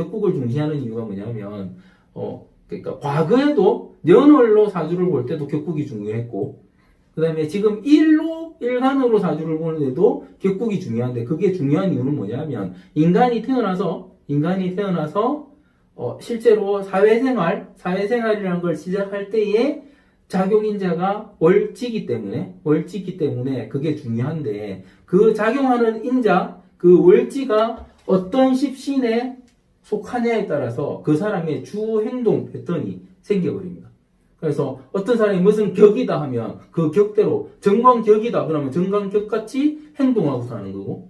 그러니까 과거에도 년월로 사주를 볼 때도 격국이 중요했고, 그 다음에 지금 일간으로 사주를 보는데도 격국이 중요한데, 그게 중요한 이유는 뭐냐면 인간이 태어나서 실제로 사회생활이라는 걸 시작할 때에 작용인자가 월지기 때문에 그게 중요한데, 그 작용하는 인자, 그 월지가 어떤 십신에 속하냐에 따라서 그 사람의 주 행동 패턴이 생겨버립니다. 그래서 어떤 사람이 무슨 격이다 하면 그 격대로 정관격이다 그러면 정관격같이 행동하고 사는 거고,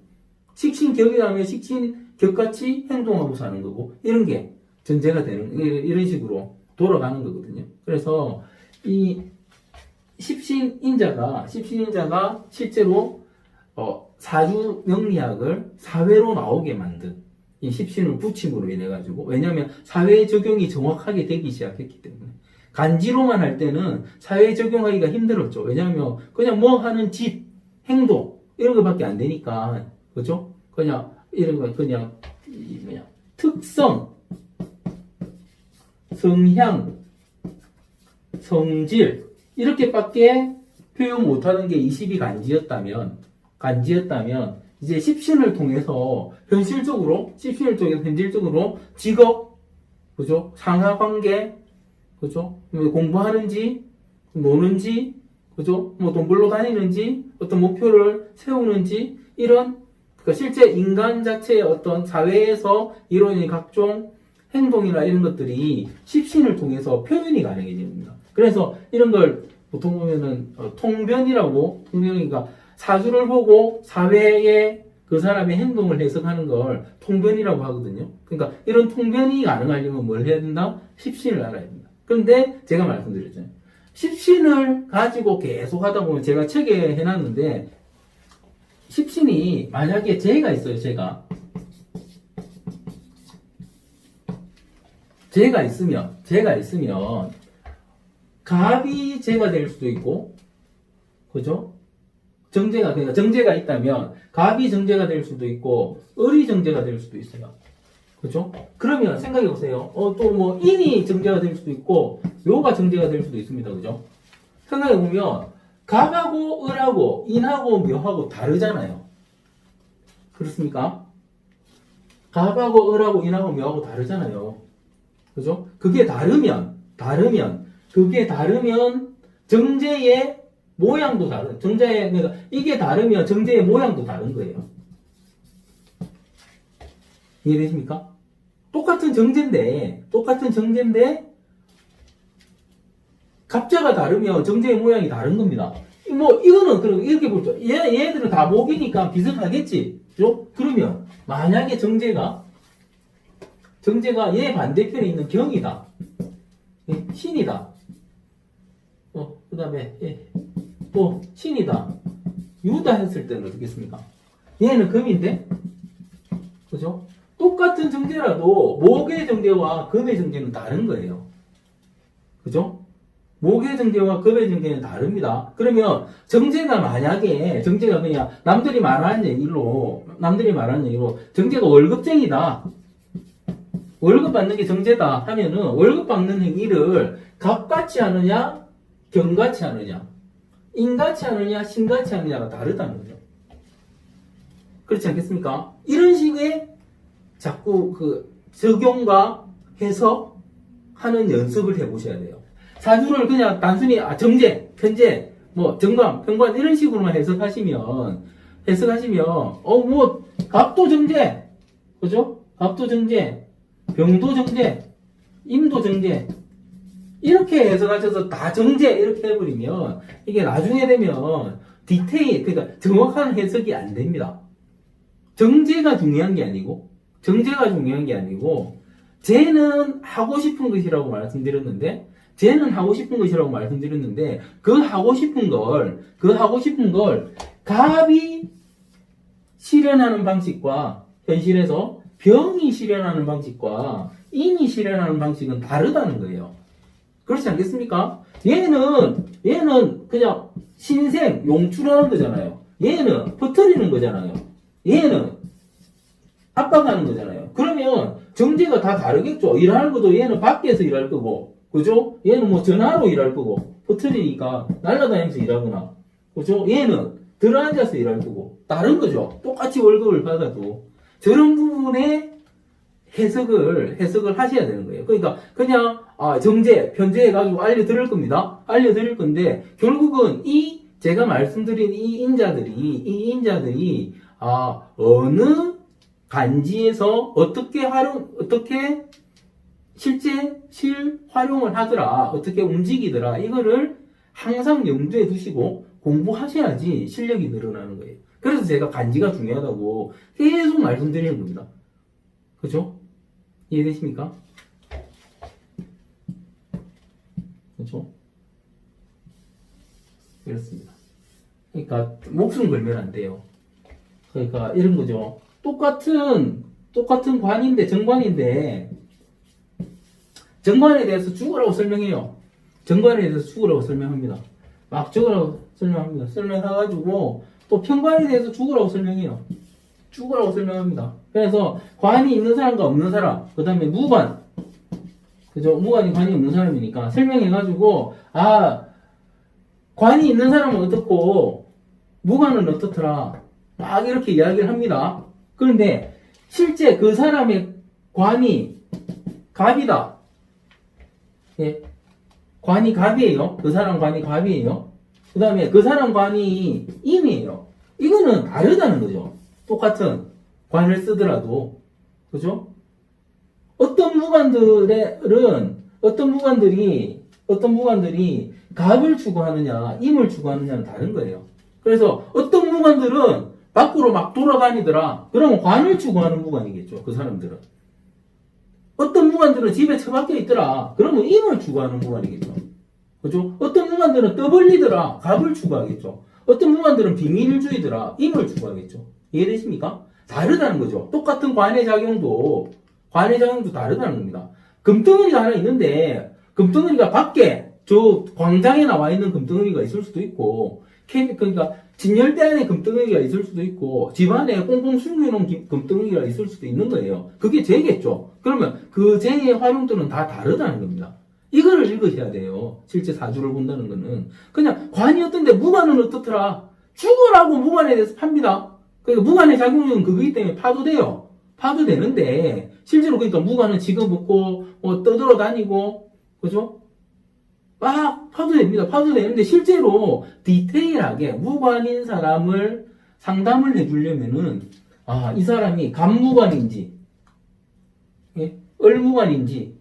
식신격이다 하면 식신격같이 행동하고 사는 거고, 이런 게 전제가 되는, 이런 식으로 돌아가는 거거든요. 그래서 이 십신인자가 실제로 사주 명리학을 사회로 나오게 만든 이 십신을 붙임으로 인해 가지고, 왜냐하면 사회 적용이 정확하게 되기 시작했기 때문에. 간지로만 할 때는 사회 적용하기가 힘들었죠. 왜냐하면 그냥 뭐 하는 짓, 행동 이런 것밖에 안 되니까, 그죠? 그냥 이런 거 그냥 특성, 성향, 성질 이렇게밖에 표현 못하는 게 20이 간지였다면 이제 십신을 통해서 현실적으로 직업, 그죠? 상하관계, 그죠? 공부하는지, 노는지, 그죠? 뭐 돈 벌러 다니는지, 어떤 목표를 세우는지, 이런, 그러니까 실제 인간 자체의 어떤 사회에서 이루어지는 각종 행동이나 이런 것들이 십신을 통해서 표현이 가능해집니다. 그래서 이런 걸 보통 보면은 통변이니까 사주를 보고 사회에 그 사람의 행동을 해석하는 걸 통변이라고 하거든요. 그러니까 이런 통변이 가능하려면 뭘 해야 된다? 십신을 알아야 된다. 그런데 제가 말씀드렸잖아요. 십신을 가지고 계속 하다 보면 제가 책에 해놨는데 십신이 만약에 재가 있어요. 재가 있으면 갑이 재가 될 수도 있고, 그죠? 그러니까 정제가 있다면 갑이 정제가 될 수도 있고 을이 정제가 될 수도 있어요. 그죠? 그러면 생각해 보세요. 또 뭐 인이 정제가 될 수도 있고 묘가 정제가 될 수도 있습니다. 그죠? 생각해 보면 갑하고 을하고 인하고 묘하고 다르잖아요. 그렇습니까? 갑하고 을하고 인하고 묘하고 다르잖아요. 그죠? 그게 다르면 정제의 모양도 그러니까 이게 다르면 정제의 모양도 다른 거예요. 이해되십니까? 똑같은 정제인데 갑자가 다르면 정제의 모양이 다른 겁니다. 뭐 이거는 그리고 이렇게 보죠. 얘들은 다 목이니까 비슷하겠지. 그죠? 그러면 만약에 정제가 얘 반대편에 있는 경이다. 신이다. 그 다음에 또 신이다. 유다 했을 때는 어떻겠습니까? 얘는 금인데, 그죠? 똑같은 정제라도 목의 정제와 금의 정제는 다른 거예요. 그죠? 목의 정제와 금의 정제는 다릅니다. 그러면 정제가 그냥 남들이 말하는 얘기로 정제가 월급쟁이다. 월급 받는 게 정제다 하면은 월급 받는 행위를 갑같이 하느냐, 경같이 하느냐, 인같이 하느냐, 신같이 하느냐가 다르다는 거죠. 그렇지 않겠습니까? 이런 식의 자꾸 그 적용과 해석하는 연습을 해보셔야 돼요. 사주를 그냥 단순히 정제, 편제, 뭐 정관, 편관 이런 식으로만 해석하시면 뭐 갑도 정제, 그죠? 갑도 정제, 병도 정제, 임도 정제 이렇게 해석하셔서 다 정제 이렇게 해버리면 이게 나중에 되면 그러니까 정확한 해석이 안 됩니다. 정제가 중요한 게 아니고 쟤는 하고 싶은 것이라고 말씀드렸는데 그 하고 싶은 걸 갑이 실현하는 방식과 현실에서 병이 실현하는 방식과 인이 실현하는 방식은 다르다는 거예요. 그렇지 않겠습니까? 얘는 그냥 신생, 용출하는 거잖아요. 얘는 퍼뜨리는 거잖아요. 얘는 압박하는 거잖아요. 그러면 정제가 다 다르겠죠. 일하는 것도 얘는 밖에서 일할 거고, 그죠? 얘는 뭐 전화로 일할 거고, 퍼뜨리니까 날아다니면서 일하거나, 그죠? 얘는 들어앉아서 일할 거고, 다른 거죠. 똑같이 월급을 받아도. 저런 부분에 해석을 하셔야 되는 거예요. 그러니까 그냥 정제, 편제해가지고 알려드릴 겁니다. 알려드릴 건데 결국은 제가 말씀드린 이 인자들이 어느 간지에서 어떻게 실활용을 하더라, 어떻게 움직이더라, 이거를 항상 염두에 두시고 공부하셔야지 실력이 늘어나는 거예요. 그래서 제가 간지가 중요하다고 계속 말씀드리는 겁니다. 그죠? 이해되십니까? 그죠? 그렇습니다. 그러니까 목숨 걸면 안 돼요. 그러니까 이런 거죠. 똑같은 정관인데 정관에 대해서 죽으라고 설명해요. 막 죽으라고 설명합니다. 설명해가지고 또 편관에 대해서 죽으라고 설명해요. 설명합니다. 그래서 관이 있는 사람과 없는 사람, 그 다음에 무관, 그죠? 무관이 관이 없는 사람이니까 설명해가지고 관이 있는 사람은 어떻고 무관은 어떻더라, 막 이렇게 이야기를 합니다. 그런데 실제 그 사람의 관이 갑이다. 예. 관이 갑이에요. 그 사람 관이 갑이에요. 그 다음에 그 사람 관이 임이에요. 이거는 다르다는 거죠. 똑같은 관을 쓰더라도. 그죠? 어떤 무관들이 어떤 무관들이 갑을 추구하느냐, 임을 추구하느냐는 다른 거예요. 그래서 어떤 무관들은 밖으로 막 돌아다니더라. 그러면 관을 추구하는 무관이겠죠. 그 사람들은. 어떤 무관들은 집에 처박혀 있더라. 그러면 임을 추구하는 무관이겠죠. 그죠? 어떤 무관들은 떠벌리더라. 갑을 추구하겠죠. 어떤 무관들은 비밀주의더라. 임을 추구하겠죠. 이해되십니까? 다르다는 거죠. 똑같은 관의 작용도 다르다는 겁니다. 금덩어리가 하나 있는데, 금덩어리가 밖에, 저 광장에 나와 있는 금덩어리가 있을 수도 있고, 그러니까 진열대 안에 금덩어리가 있을 수도 있고, 집 안에 꽁꽁 숨겨놓은 금덩어리가 있을 수도 있는 거예요. 그게 재겠죠. 그러면 그 재의 활용도는 다 다르다는 겁니다. 이거를 읽으셔야 돼요. 실제 사주를 본다는 거는. 그냥 관이 어떤데 무관은 어떻더라. 죽으라고 무관에 대해서 팝니다. 그러니까 무관의 작용은 그거기 때문에 파도 돼요. 파도 되는데, 실제로 그러니까 무관은 지금 먹고, 떠들어 다니고, 그죠? 막 파도 됩니다. 파도 되는데, 실제로 디테일하게 무관인 사람을 상담을 해주려면은, 이 사람이 간무관인지, 예? 을무관인지,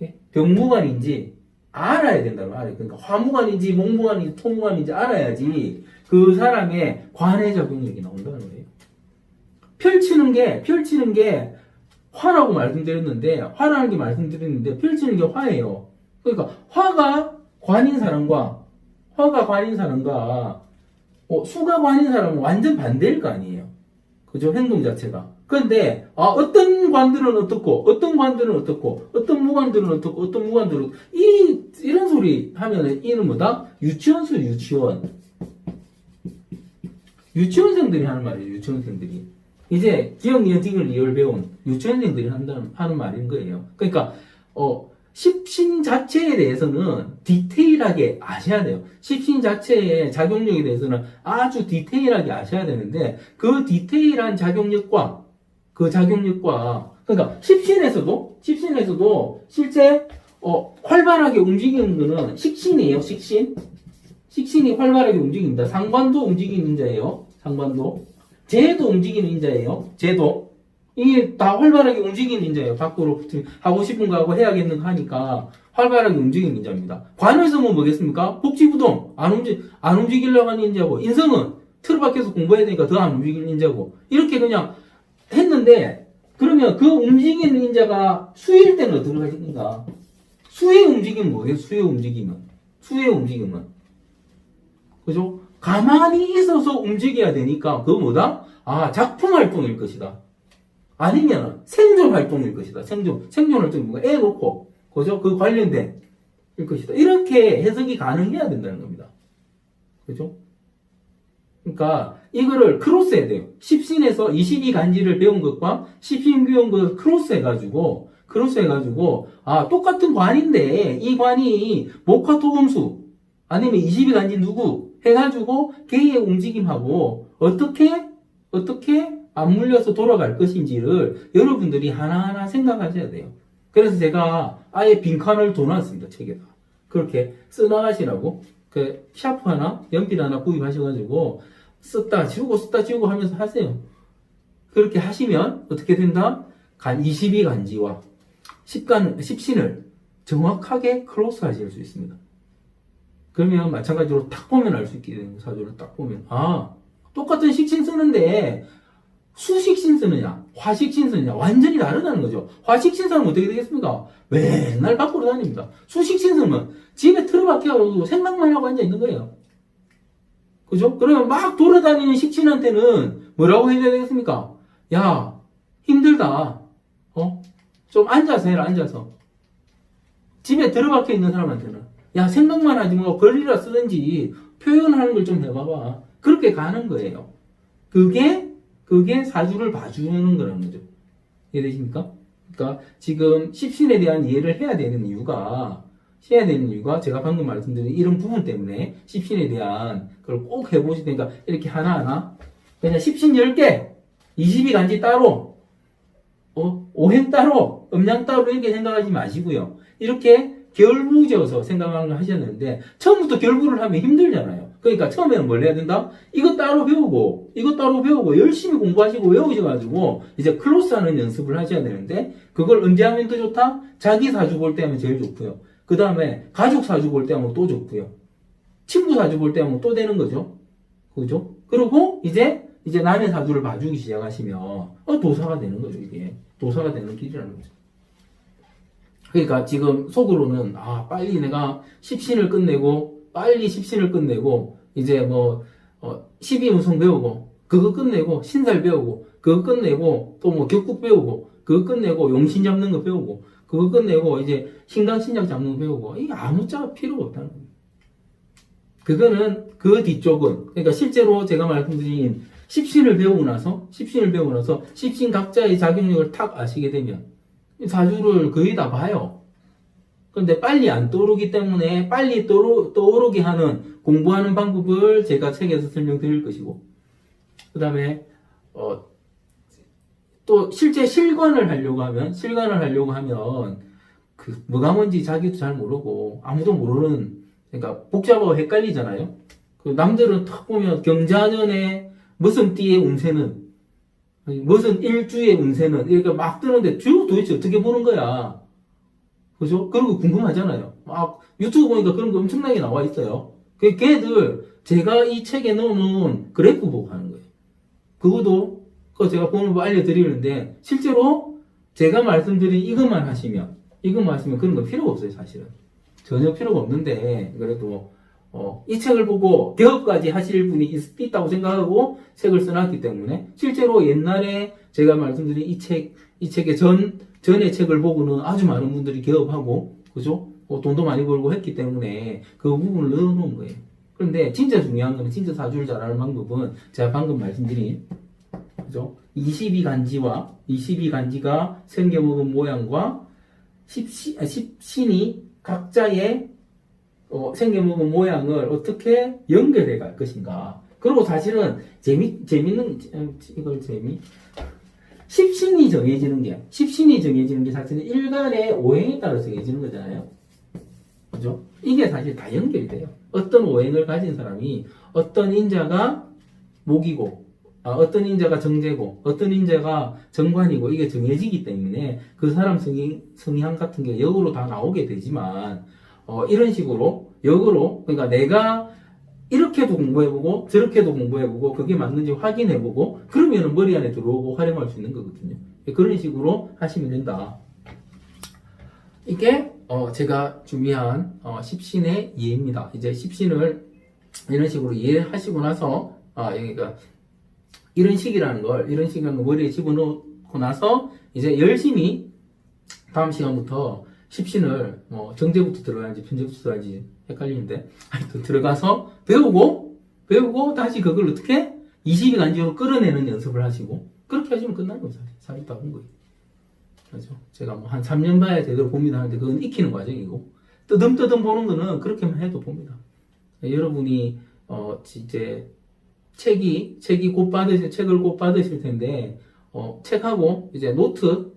예? 병무관인지 알아야 된다는 말이에요. 그러니까 화무관인지, 목무관인지, 토무관인지 알아야지 그 사람의 관의 작용력이 나온다는 거예요. 펼치는 게 화라고 말씀드렸는데, 펼치는 게 화예요. 그러니까, 화가 관인 사람과, 수가 관인 사람은 완전 반대일 거 아니에요. 그죠? 행동 자체가. 그런데, 어떤 관들은 어떻고, 어떤 무관들은 어떻고, 어떤 무관들은, 이런 소리 하면은, 이는 뭐다? 유치원수, 유치원생들이 하는 말이에요, 유치원생들이. 이제 기억, 니은, 딩을, 리을 배운 유치원생들이 하는 말인 거예요. 그러니까, 십신 자체에 대해서는 디테일하게 아셔야 돼요. 십신 자체의 작용력에 대해서는 아주 디테일하게 아셔야 되는데, 그 디테일한 작용력과, 그러니까 십신에서도 실제, 활발하게 움직이는 거는 식신이에요, 식신. 식신이 활발하게 움직입니다. 상관도 움직이는 인자예요. 상관도. 재도 움직이는 인자예요. 재도. 이게 다 활발하게 움직이는 인자예요. 밖으로 하고 싶은 거 하고 해야겠는 거 하니까 활발하게 움직이는 인자입니다. 관을서면 뭐겠습니까? 복지부동. 안 움직이려고 하는 인자고. 인성은 틀 밖에서 공부해야 되니까 더 안 움직이는 인자고. 이렇게 그냥 했는데, 그러면 그 움직이는 인자가 수일 때는 어떻게 하십니까? 수의 움직임은 뭐예요? 수의 움직임은. 그죠? 가만히 있어서 움직여야 되니까, 그거 뭐다? 작품 활동일 것이다. 아니면 생존 활동일 것이다. 생존 활동이 뭔가 애 놓고, 그죠? 그 관련된 일 것이다. 이렇게 해석이 가능해야 된다는 겁니다. 그죠? 그러니까, 이거를 크로스 해야 돼요. 십신에서 22간지를 배운 것과 십신 배운 걸 크로스 해가지고, 똑같은 관인데, 이 관이 목화토금수, 아니면 22간지 누구, 해가지고, 개의 움직임하고, 어떻게 안 물려서 돌아갈 것인지를 여러분들이 하나하나 생각하셔야 돼요. 그래서 제가 아예 빈칸을 둬놨습니다, 책에다. 그렇게 써나가시라고, 샤프 하나, 연필 하나 구입하셔가지고, 썼다 지우고 하면서 하세요. 그렇게 하시면, 어떻게 된다? 22간지와 십신을 정확하게 크로스 하실 수 있습니다. 그러면 마찬가지로 딱 보면 알 수 있게 되는 거예요. 사주를 딱 보면. 똑같은 식신 쓰는데 수식신 쓰느냐, 화식신 쓰느냐 완전히 다르다는 거죠. 화식신 쓰면 어떻게 되겠습니까? 맨날 밖으로 다닙니다. 수식신 쓰면 집에 틀어박혀가지고 생각만 하고 앉아있는 거예요. 그죠? 그러면 막 돌아다니는 식신한테는 뭐라고 해줘야 되겠습니까? 야, 힘들다. 좀 앉아서 해라, 앉아서. 집에 들어박혀 있는 사람한테는 야, 생각만 하지 뭐 글이라 쓰든지 표현하는 걸 좀 해봐봐. 그렇게 가는 거예요. 그게 사주를 봐주는 거라는 거죠. 이해되십니까? 그러니까 지금 십신에 대한 이해를 해야 되는 이유가 제가 방금 말씀드린 이런 부분 때문에 십신에 대한 걸 꼭 해보시니까 그러니까 이렇게 하나하나 그냥 십신 10개 22간지 따로 오행 따로 음양 따로 이렇게 생각하지 마시고요. 이렇게 결부져서 생각을 하셔야 되는데 처음부터 결부를 하면 힘들잖아요. 그러니까 처음에는 뭘 해야 된다? 이것 따로 배우고 열심히 공부하시고 외우셔가지고 이제 클로스하는 연습을 하셔야 되는데 그걸 언제 하면 더 좋다? 자기 사주 볼 때 하면 제일 좋고요. 그 다음에 가족 사주 볼 때 하면 또 좋고요. 친구 사주 볼 때 하면 또 되는 거죠. 그죠? 그리고 이제 남의 사주를 봐주기 시작하시면 도사가 되는 거죠. 이게 도사가 되는 길이라는 거죠. 그러니까 지금 속으로는 빨리 내가 십신을 끝내고 빨리 십신을 끝내고 이제 뭐 12운송 배우고 그거 끝내고 신살 배우고 그거 끝내고 또 뭐 격국 배우고 그거 끝내고 용신 잡는 거 배우고 그거 끝내고 이제 신강 신약 잡는 거 배우고 이게 아무짝에 필요가 없다는 거예요. 그거는 그 뒤쪽은 그러니까 실제로 제가 말씀드린 십신을 배우고 나서 십신 각자의 작용력을 탁 아시게 되면 사주를 거의 다 봐요. 그런데 빨리 안 떠오르기 때문에 빨리 떠오르게 하는 공부하는 방법을 제가 책에서 설명드릴 것이고 그 다음에 또 실제 실관을 하려고 하면 그 뭐가 뭔지 자기도 잘 모르고 아무도 모르는 그러니까 복잡하고 헷갈리잖아요. 그 남들은 탁 보면 경자년에 무슨 띠의 운세는 무슨 일주의 운세는 이렇게 막 뜨는데 도대체 어떻게 보는 거야? 그죠? 그리고 궁금하잖아요. 막 유튜브 보니까 그런 거 엄청나게 나와 있어요. 걔들 제가 이 책에 넣어놓은 그래프 보고 하는 거예요. 그것도 제가 보는 거 알려드리는데 실제로 제가 말씀드린 이것만 하시면 그런 거 필요가 없어요. 사실은 전혀 필요가 없는데 그래도 이 책을 보고 개업까지 하실 분이 있다고 생각하고 책을 써놨기 때문에 실제로 옛날에 제가 말씀드린 이 책의 전의 책을 보고는 아주 많은 분들이 개업하고 그죠? 돈도 많이 벌고 했기 때문에 그 부분을 넣어놓은 거예요. 그런데 진짜 중요한 거는 진짜 사주를 잘하는 방법은 제가 방금 말씀드린 그죠? 22간지가 생겨먹은 모양과 십신이 각자의 생겨먹은 모양을 어떻게 연결해 갈 것인가. 그리고 사실은 십신이 정해지는 게 사실은 일간의 오행에 따라 정해지는 거잖아요. 그죠? 이게 사실 다 연결이 돼요. 어떤 오행을 가진 사람이 어떤 인자가 목이고, 어떤 인자가 정제고, 어떤 인자가 정관이고, 이게 정해지기 때문에 그 사람 성향 같은 게 역으로 다 나오게 되지만, 이런 식으로, 역으로, 그러니까 내가 이렇게도 공부해보고, 저렇게도 공부해보고, 그게 맞는지 확인해보고, 그러면은 머리 안에 들어오고 활용할 수 있는 거거든요. 그런 식으로 하시면 된다. 이게, 제가 준비한, 십신의 이해입니다. 이제 십신을 이런 식으로 이해하시고 나서, 그러니까, 이런 식이라는 걸 머리에 집어넣고 나서, 이제 열심히, 다음 시간부터, 십신을 정제부터 들어가는지 편제부터 들어가는지 헷갈리는데 하여튼 들어가서 배우고 다시 그걸 어떻게 22간지로 끌어내는 연습을 하시고 그렇게 하시면 끝나는 거예요. 사실 다 본 거예요. 그렇죠? 제가 한 3년 봐야 제대로 봅니다 하는데 그건 익히는 과정이고 뜨듬뜨듬 보는 거는 그렇게만 해도 봅니다. 여러분이 이제 책을 곧 받으실 텐데 책하고 이제 노트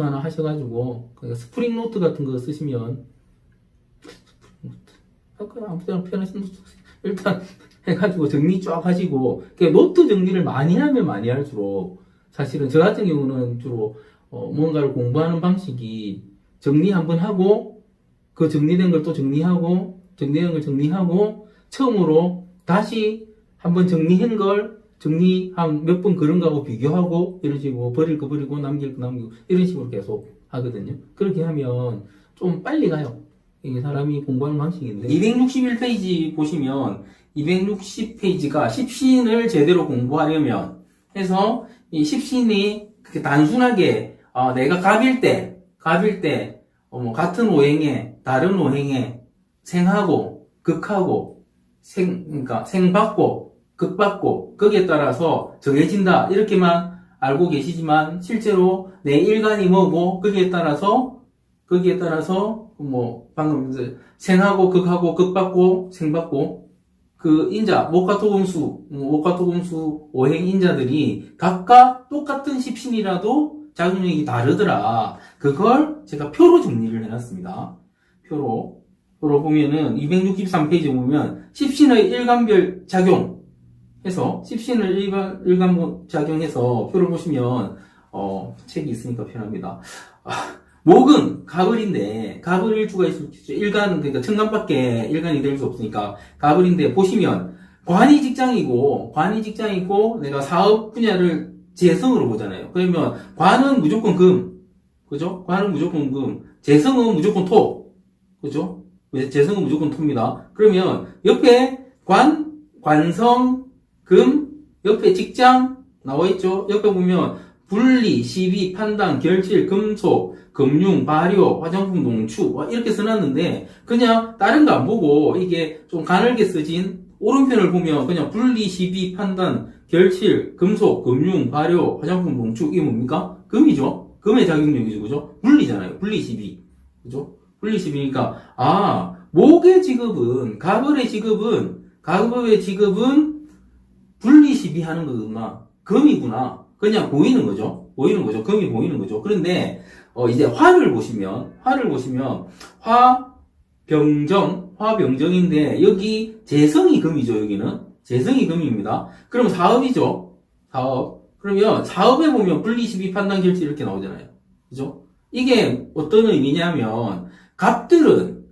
하나 하셔가지고, 스프링 노트 같은 거 쓰시면, 아무 데나 편하신 노트, 일단 해가지고 정리 쫙 하시고, 노트 정리를 많이 하면 많이 할수록, 사실은 저 같은 경우는 주로, 뭔가를 공부하는 방식이 정리 한번 하고, 그 정리된 걸 또 정리하고, 처음으로 다시 한번 정리한 걸, 한 몇 번 그런 거하고 비교하고 이런 식으로 버릴 거 버리고 남길 거 남기고 이런 식으로 계속 하거든요. 그렇게 하면 좀 빨리 가요. 이게 사람이 공부하는 방식인데 261페이지 보시면 260페이지가 십신을 제대로 공부하려면 해서 이 십신이 그렇게 단순하게 내가 갑일 때 같은 오행에 다른 오행에 생하고 극하고 그러니까 생받고 극받고 거기에 따라서 정해진다 이렇게만 알고 계시지만 실제로 내 일간이 뭐고 거기에 따라서 방금 생하고 극하고 극받고 생받고 그 인자 목화토금수 오행 인자들이 각각 똑같은 십신이라도 작용력이 다르더라. 그걸 제가 표로 정리를 해놨습니다. 표로 보면은 263페이지 보면 십신의 일간별 작용 해서 십신을 일간 작용해서 표를 보시면 책이 있으니까 편합니다. 목은 갑을인데, 갑을 일주가 있을 수 있죠. 일간, 그러니까 천간밖에 일간이 될 수 없으니까, 갑을인데, 보시면, 관이 직장이고, 내가 사업 분야를 재성으로 보잖아요. 그러면, 관은 무조건 금, 그죠? 관은 무조건 금, 재성은 무조건 토, 그죠? 재성은 무조건 토입니다. 그러면, 옆에 관성, 금, 옆에 직장, 나와있죠? 옆에 보면, 분리, 시비, 판단, 결실, 금속, 금융, 발효, 화장품, 농축 이렇게 써놨는데 그냥 다른 거 안 보고 이게 좀 가늘게 써진 오른편을 보면 그냥 분리, 시비, 판단, 결실, 금속, 금융, 발효, 화장품, 농축 이게 뭡니까? 금이죠? 금의 작용력이죠. 그죠? 분리잖아요. 분리, 시비. 그죠? 분리, 시비니까 목의 직업은 갑을의 직업은 분리, 시비 하는 거구나. 금이구나. 그냥 보이는 거죠. 금이 보이는 거죠. 그런데, 이제 화를 보시면, 화병정인데, 여기 재성이 금이죠, 여기는. 재성이 금입니다. 그럼 사업이죠. 사업. 그러면 사업에 보면 분리, 시비, 판단, 결실 이렇게 나오잖아요. 그죠? 이게 어떤 의미냐면, 갑들은,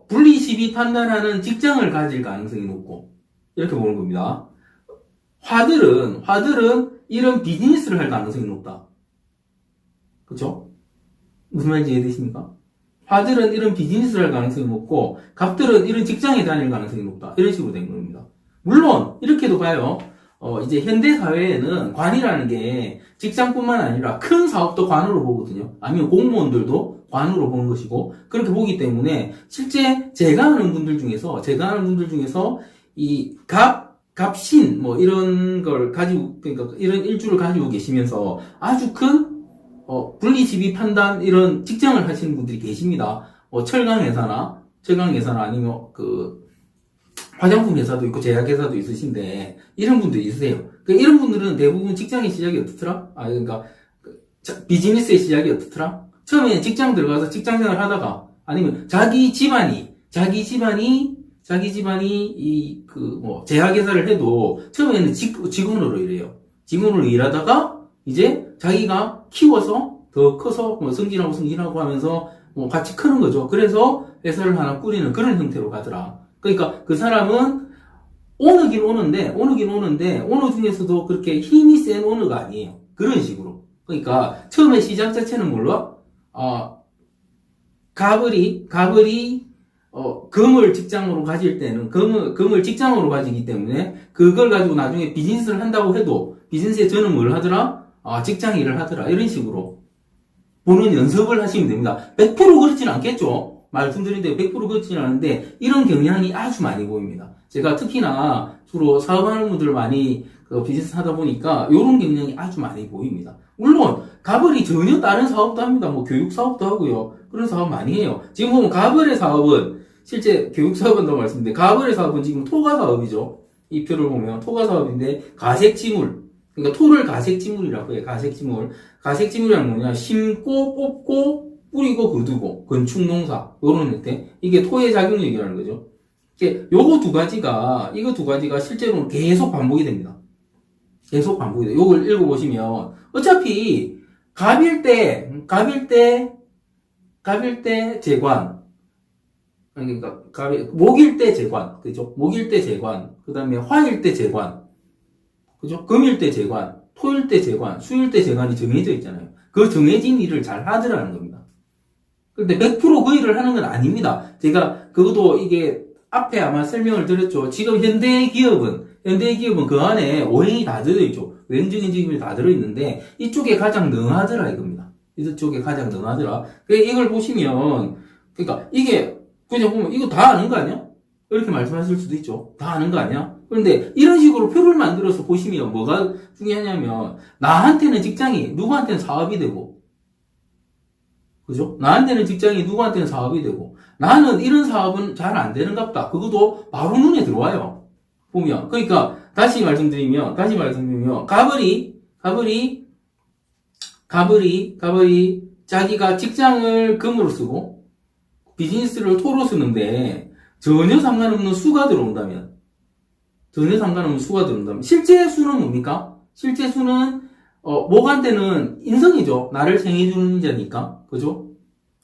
분리, 시비, 판단하는 직장을 가질 가능성이 높고, 이렇게 보는 겁니다. 화들은 이런 비즈니스를 할 가능성이 높다. 그쵸? 무슨 말인지 이해되십니까? 화들은 이런 비즈니스를 할 가능성이 높고, 갑들은 이런 직장에 다닐 가능성이 높다. 이런 식으로 된 겁니다. 물론, 이렇게도 봐요. 이제 현대사회에는 관이라는 게 직장뿐만 아니라 큰 사업도 관으로 보거든요. 아니면 공무원들도 관으로 보는 것이고, 그렇게 보기 때문에 실제 제가 아는 분들 중에서 이 갑신, 이런 걸 가지고, 그러니까 이런 일주를 가지고 계시면서 아주 큰, 분리, 시비, 판단, 이런 직장을 하시는 분들이 계십니다. 철강회사나 아니면 화장품 회사도 있고 제약회사도 있으신데, 이런 분들이 있으세요. 그러니까 이런 분들은 대부분 직장의 시작이 어떻더라? 비즈니스의 시작이 어떻더라? 처음에 직장 들어가서 직장 생활 하다가, 아니면 자기 집안이 제약회사를 해도 처음에는 직원으로 일해요. 직원으로 일하다가 이제 자기가 키워서 더 커서 승진하고 하면서 같이 크는 거죠. 그래서 회사를 하나 꾸리는 그런 형태로 가더라. 그러니까 그 사람은 오너긴 오는데 오너 중에서도 그렇게 힘이 센 오너가 아니에요. 그런 식으로. 그러니까 처음에 시작 자체는 몰라? 갑을이 금을 직장으로 가질 때는 금을 직장으로 가지기 때문에 그걸 가지고 나중에 비즈니스를 한다고 해도 비즈니스에 저는 뭘 하더라? 직장 일을 하더라. 이런 식으로 보는 연습을 하시면 됩니다. 100% 그렇지는 않겠죠? 말씀드린 대로 100% 그렇지는 않은데 이런 경향이 아주 많이 보입니다. 제가 특히나 주로 사업하는 분들 많이 비즈니스 하다 보니까 이런 경향이 아주 많이 보입니다. 물론 갑을이 전혀 다른 사업도 합니다. 교육 사업도 하고요. 그런 사업 많이 해요. 지금 보면 갑을의 사업은 실제 교육 사업은다고 말씀드렸는데 갑을의 사업은 지금 토가 사업이죠. 이 표를 보면 토가 사업인데 가색지물, 그러니까 토를 가색지물이라고 해요. 가색지물이란 뭐냐? 심고 뽑고 뿌리고 거두고 건축농사 요런 형태. 이게 토의 작용력이라는 거죠. 이거 두 가지가 실제로는 계속 반복이 됩니다. 계속 반복이 돼요. 요걸 읽어보시면 어차피 갑일 때 재관, 그러니까 목일 때 재관, 그죠? 목일 때 재관, 그 다음에 화일 때 재관, 그죠? 금일 때 재관, 토일 때 재관, 수일 때 재관이 정해져 있잖아요. 그 정해진 일을 잘 하더라는 겁니다. 근데 100% 그 일을 하는 건 아닙니다. 제가 그것도 이게 앞에 아마 설명을 드렸죠. 지금 현대 기업은 그 안에 오행이 다 들어있죠. 오행적인 직업이 다 들어있는데 이쪽에 가장 능하더라 이겁니다. 이쪽에 가장 능하더라. 이걸 보시면 그러니까 이게 그냥 보면 이거 다 아는 거 아니야? 이렇게 말씀하실 수도 있죠. 다 아는 거 아니야? 그런데 이런 식으로 표를 만들어서 보시면 뭐가 중요하냐면 나한테는 직장이 누구한테는 사업이 되고, 그죠? 나한테는 직장이 누구한테는 사업이 되고 나는 이런 사업은 잘 안 되는갑다. 그것도 바로 눈에 들어와요. 보면. 그러니까 다시 말씀드리면 갑을이 자기가 직장을 금으로 쓰고 비즈니스를 토로 쓰는데 전혀 상관없는 수가 들어온다면 실제 수는 뭡니까? 실제 수는 목한테는 인성이죠. 나를 생해주는 자니까. 그죠?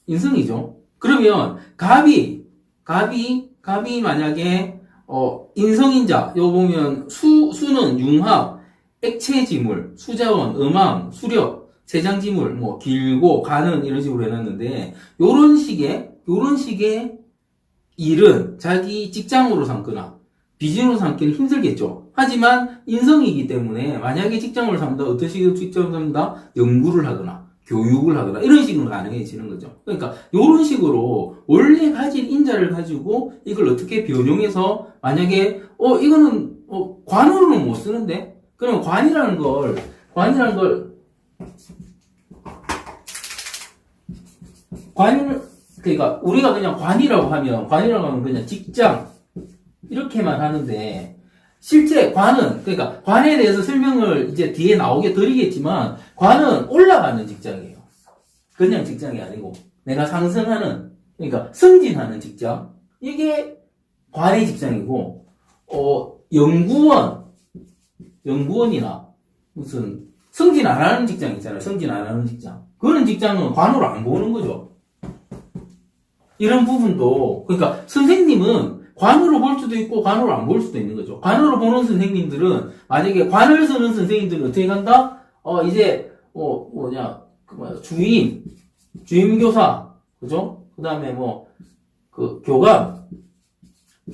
인성이죠. 그러면, 갑이 만약에, 인성인자, 요 보면, 수는 융합, 액체지물, 수자원, 음암, 수력, 세장지물, 뭐, 길고, 가는, 이런 식으로 해놨는데, 요런 식의 일은 자기 직장으로 삼거나, 비즈니스로 삼기는 힘들겠죠. 하지만 인성이기 때문에 만약에 직장을 삼다 어떤 식으로 직장을 삼다 연구를 하거나 교육을 하거나 이런 식으로 가능해지는 거죠. 그러니까 이런 식으로 원래 가진 인자를 가지고 이걸 어떻게 변용해서 만약에 이거는 관으로는 못 쓰는데 그러면 관이라는 걸 그러니까 우리가 그냥 관이라고 하면 그냥 직장 이렇게만 하는데 실제 관은 그러니까 관에 대해서 설명을 이제 뒤에 나오게 드리겠지만 관은 올라가는 직장이에요. 그냥 직장이 아니고 내가 상승하는 그러니까 승진하는 직장 이게 관의 직장이고 연구원이나 무슨 승진 안 하는 직장 있잖아요. 승진 안 하는 직장 그런 직장은 관으로 안 보는 거죠. 이런 부분도 그러니까 선생님은 관으로 볼 수도 있고 관으로 안 볼 수도 있는 거죠. 관으로 보는 선생님들은 만약에 관을 쓰는 선생님들은 어떻게 간다? 이제 주임교사, 그죠? 그다음에 교감,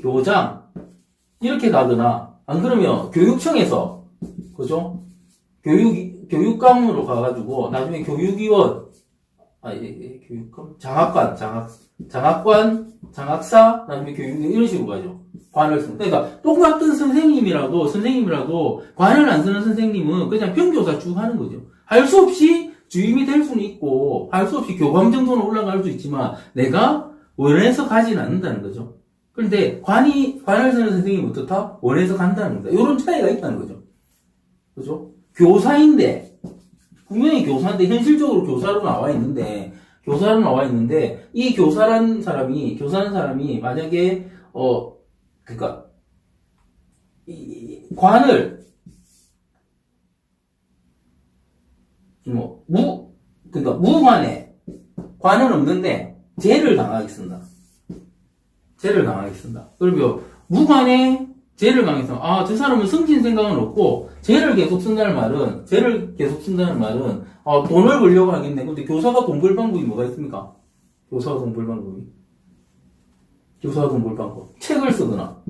교장 이렇게 가거나 안 그러면 교육청에서 그죠? 교육감으로 가가지고 나중에 교육위원, 장학관, 장학사, 나중에 교육위원 이런 식으로 가죠. 관을 쓰는. 그러니까 똑같은 선생님이라도 관을 안 쓰는 선생님은 그냥 평교사 쭉 하는 거죠. 할 수 없이 주임이 될 수는 있고 할 수 없이 교감 정도는 올라갈 수 있지만 내가 원해서 가지는 않는다는 거죠. 그런데 관을 쓰는 선생님은 어떻다? 원해서 간다는 겁니다. 이런 차이가 있다는 거죠. 그죠? 교사인데 분명히 교사인데 현실적으로 교사로 나와 있는데 이 교사라는 사람이 만약에 그러니까 이 관을 그러니까 무관에 관은 없는데 죄를 당하게 쓴다. 그러면 무관에 죄를 당해서 저 사람은 승진 생각은 없고 죄를 계속 쓴다는 말은 돈을 벌려고 하겠네. 근데 교사가 돈 벌 방법이 뭐가 있습니까? 교사가 돈 벌 방법 책을 쓰거나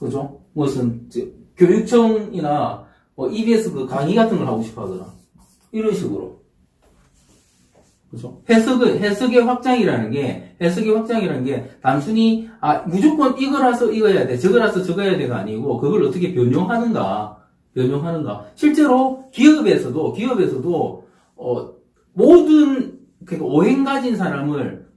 그죠? 무슨 교육청이나 EBS 그 강의 같은 걸 하고 싶어 하거나 이런 식으로 그죠? 해석의 확장이라는 게 단순히 무조건 이거라서 이거 해야 돼, 저거라서 저거 해야 돼가 아니고 그걸 어떻게 변형하는가. 실제로 기업에서도 모든 그러니까 오행 가진 사람을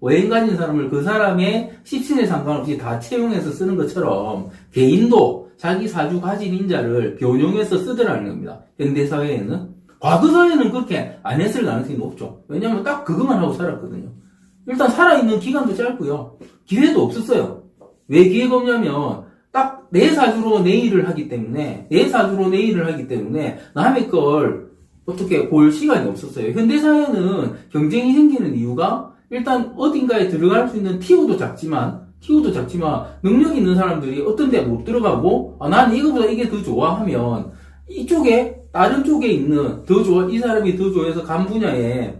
그 사람의 십신에 상관없이 다 채용해서 쓰는 것처럼 개인도 자기 사주 가진 인자를 변형해서 쓰더라는 겁니다. 현대 사회에는. 과거 사회는 그렇게 안 했을 가능성이 높죠. 왜냐하면 딱 그것만 하고 살았거든요. 일단 살아있는 기간도 짧고요. 기회도 없었어요. 왜 기회가 없냐면 딱 내 사주로 내 일을 하기 때문에 남의 걸 어떻게 볼 시간이 없었어요. 현대 사회는 경쟁이 생기는 이유가 일단 어딘가에 들어갈 수 있는 티오도 작지만 능력 있는 사람들이 어떤 데 못 들어가고 나는 이거보다 이게 더 좋아 하면 이쪽에 다른 쪽에 있는 이 사람이 더 좋아해서 간 분야에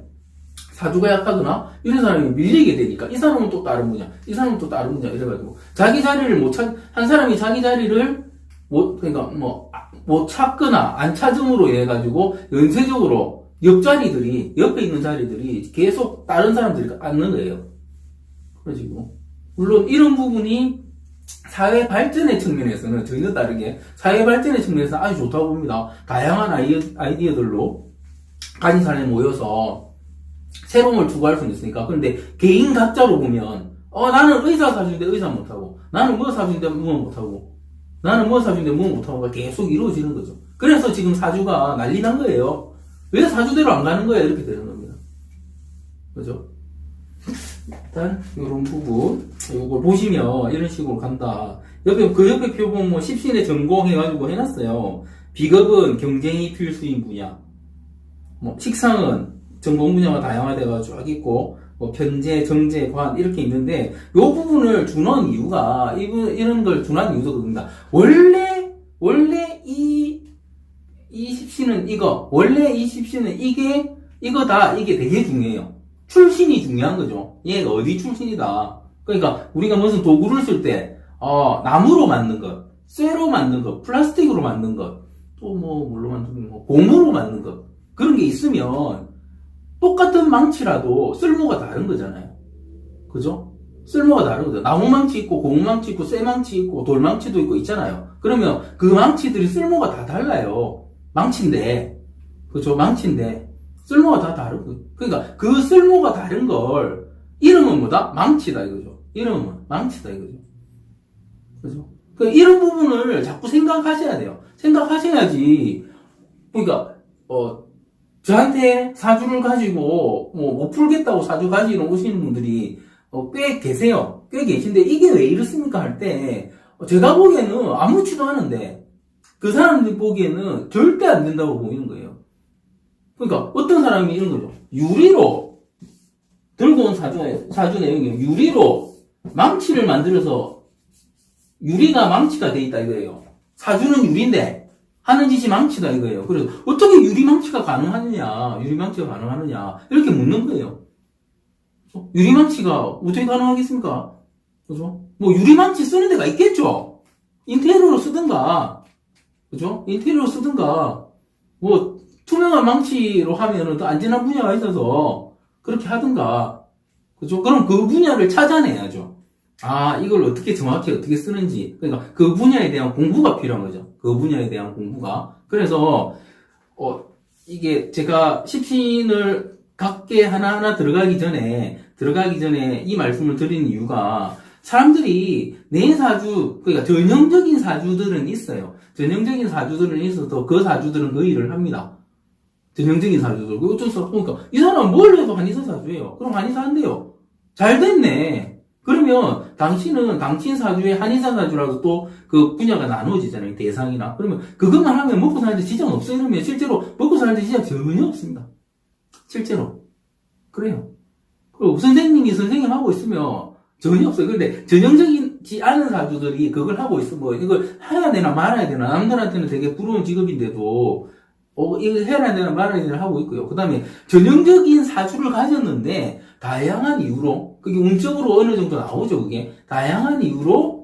사주가 약하거나 이런 사람이 밀리게 되니까 이 사람은 또 다른 분야 이래가지고 한 사람이 자기 자리를 못 찾거나 안 찾음으로 해가지고 연쇄적으로 옆에 있는 자리들이 계속 다른 사람들이 앉는 거예요. 그래가지고 물론 이런 부분이 사회 발전의 측면에서는 전혀 다르게 아주 좋다고 봅니다. 다양한 아이디어들로 가진 사람이 모여서 새로움을 추구할 수는 있으니까. 그런데 개인 각자로 보면 나는 의사 사주인데 의사 못하고 나는 뭐 사주인데 뭐 못하고 계속 이루어지는 거죠. 그래서 지금 사주가 난리 난 거예요. 왜 사주대로 안 가는 거야? 이렇게 되는 겁니다. 그죠? 일단 이런 부분 이걸 보시면 이런 식으로 간다. 옆에 표 보면 십신의 전공 해가지고 해놨어요. 비겁은 경쟁이 필수인 분야. 뭐 식상은 전공 분야가 다양화돼가지고 쭉 있고, 뭐 편제, 정제, 관 이렇게 있는데 요 부분을 준한 이유가 이런 걸 준한 이유도 그겁니다. 원래 이 십시는 이거, 원래 이 십시는 이거다, 이게 되게 중요해요. 출신이 중요한 거죠. 얘가 어디 출신이다. 그러니까 우리가 무슨 도구를 쓸 때 나무로 만든 것, 쇠로 만든 것, 플라스틱으로 만든 것, 또 뭐 뭘로 만든 거, 고무로 만든 것, 그런 게 있으면 똑같은 망치라도 쓸모가 다른 거잖아요. 그죠? 쓸모가 다른 거죠. 나무망치 있고, 고무망치 있고, 쇠망치 있고, 돌망치도 있고 있잖아요. 그러면 그 망치들이 쓸모가 다 달라요. 망치인데, 그죠? 망치인데, 쓸모가 다 다른 거예요. 그러니까 그 쓸모가 다른 걸, 이름은 뭐다? 망치다 이거죠. 이름은 뭐? 망치다 이거죠. 그죠? 그러니까 이런 부분을 자꾸 생각하셔야 돼요. 생각하셔야지, 그러니까, 저한테 사주를 가지고 못 풀겠다고 사주 가지고 오시는 분들이 꽤 계세요. 꽤 계신데 이게 왜 이렇습니까 할 때 제가 보기에는 아무렇지도 않은데 그 사람들 보기에는 절대 안 된다고 보이는 거예요. 그러니까 어떤 사람이 이런 거죠. 유리로 들고 온 사주 내용이 유리로 망치를 만들어서 유리가 망치가 돼 있다 이거예요. 사주는 유리인데 하는 짓이 망치다 이거예요. 그래서 어떻게 유리망치가 가능하느냐, 이렇게 묻는 거예요. 유리망치가 어떻게 가능하겠습니까? 그죠? 뭐 유리망치 쓰는 데가 있겠죠. 인테리어로 쓰든가, 그죠? 인테리어로 쓰든가, 뭐 투명한 망치로 하면은 더 안전한 분야가 있어서 그렇게 하든가, 그죠? 그럼 그 분야를 찾아내야죠. 이걸 어떻게 정확히 어떻게 쓰는지. 그러니까 그 분야에 대한 공부가 필요한 거죠. 그 분야에 대한 공부가. 그래서, 이게 제가 십신을 각계 하나하나 들어가기 전에 이 말씀을 드리는 이유가 사람들이 내 사주, 그러니까 전형적인 사주들은 있어요. 전형적인 사주들은 있어서 그 사주들은 그 일을 합니다. 전형적인 사주들. 그러니까 이 사람은 뭘 해도 한의사 사주예요. 그럼 한의사 한대요. 잘 됐네. 그러면 당신은 당신 사주에 한의사 사주라도 또 그 분야가 나누어지잖아요. 대상이나. 그러면 그것만 하면 먹고 사는데 지장 없어요. 이러면 실제로 먹고 사는데 지장 전혀 없습니다. 실제로. 그래요. 그리고 선생님이 선생님 하고 있으면 전혀 없어요. 그런데 전형적이지 않은 사주들이 그걸 하고 있으면 이걸 해야 되나 말아야 되나. 남들한테는 되게 부러운 직업인데도 이거 해야 되나 말아야 되나 하고 있고요. 그 다음에 전형적인 사주를 가졌는데 다양한 이유로, 그게 운적으로 어느 정도 나오죠, 그게. 다양한 이유로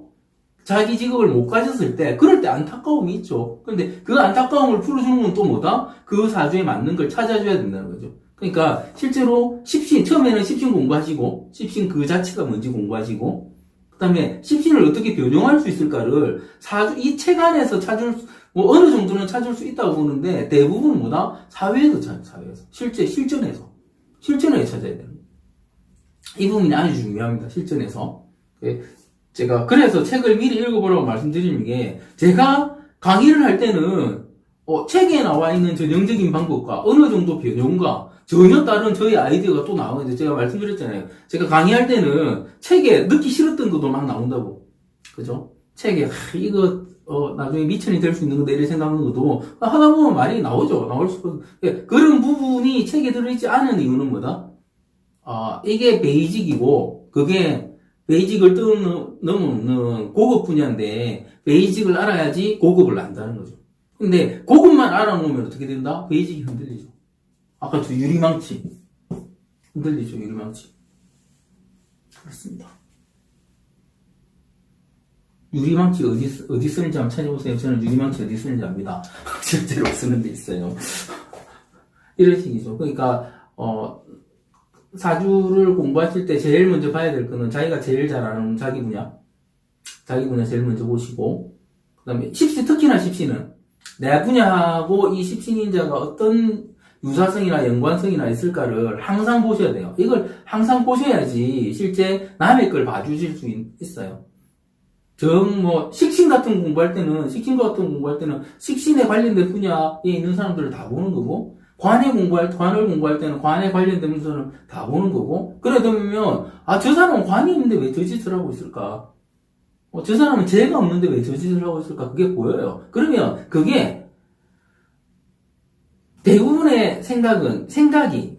자기 직업을 못 가졌을 때, 그럴 때 안타까움이 있죠. 근데 그 안타까움을 풀어주는 건 또 뭐다? 그 사주에 맞는 걸 찾아줘야 된다는 거죠. 그러니까 실제로 처음에는 십신 공부하시고, 십신 그 자체가 뭔지 공부하시고, 그 다음에 십신을 어떻게 변용할 수 있을까를 이 책 안에서 뭐 어느 정도는 찾을 수 있다고 보는데, 대부분 뭐다? 사회에서 찾아요, 사회에서. 실전에서 찾아야 되는. 이 부분이 아주 중요합니다. 실전에서. 제가 그래서 책을 미리 읽어보라고 말씀드리는 게, 제가 강의를 할 때는 책에 나와 있는 전형적인 방법과 어느 정도 변형과 전혀 다른 저희 아이디어가 또 나오는데, 제가 말씀드렸잖아요. 제가 강의할 때는 책에 넣기 싫었던 것도 막 나온다고. 그죠? 책에 이거 나중에 미천이 될 수 있는 건데 이렇게 생각하는 것도 하다 보면 말이 나오죠. 나올 수 그런 부분이 책에 들어있지 않은 이유는 뭐다? 이게 베이직이고, 그게 베이직을 넘는 고급 분야인데, 베이직을 알아야지 고급을 안다는 거죠. 근데 고급만 알아놓으면 어떻게 된다? 베이직이 흔들리죠. 아까 저 유리망치. 흔들리죠, 유리망치. 그렇습니다. 유리망치 어디 쓰는지 한번 찾아보세요. 저는 유리망치 어디 쓰는지 압니다. 실제로 쓰는 데 있어요. 이런 식이죠. 그러니까, 사주를 공부하실 때 제일 먼저 봐야 될 거는 자기가 제일 잘 아는 자기 분야 제일 먼저 보시고, 그 다음에 특히나 십신은 내 분야하고 이 십신인자가 어떤 유사성이나 연관성이나 있을까를 항상 보셔야 돼요. 이걸 항상 보셔야지 실제 남의 걸 봐주실 수 있어요. 식신 같은 거 공부할 때는 식신에 관련된 분야에 있는 사람들을 다 보는 거고, 관을 공부할 때는 관에 관련된 문서를 다 보는 거고, 그러다 보면, 저 사람은 관이 있는데 왜 저 짓을 하고 있을까? 저 사람은 재가 없는데 왜 저 짓을 하고 있을까? 그게 보여요. 그러면 그게 대부분의 생각이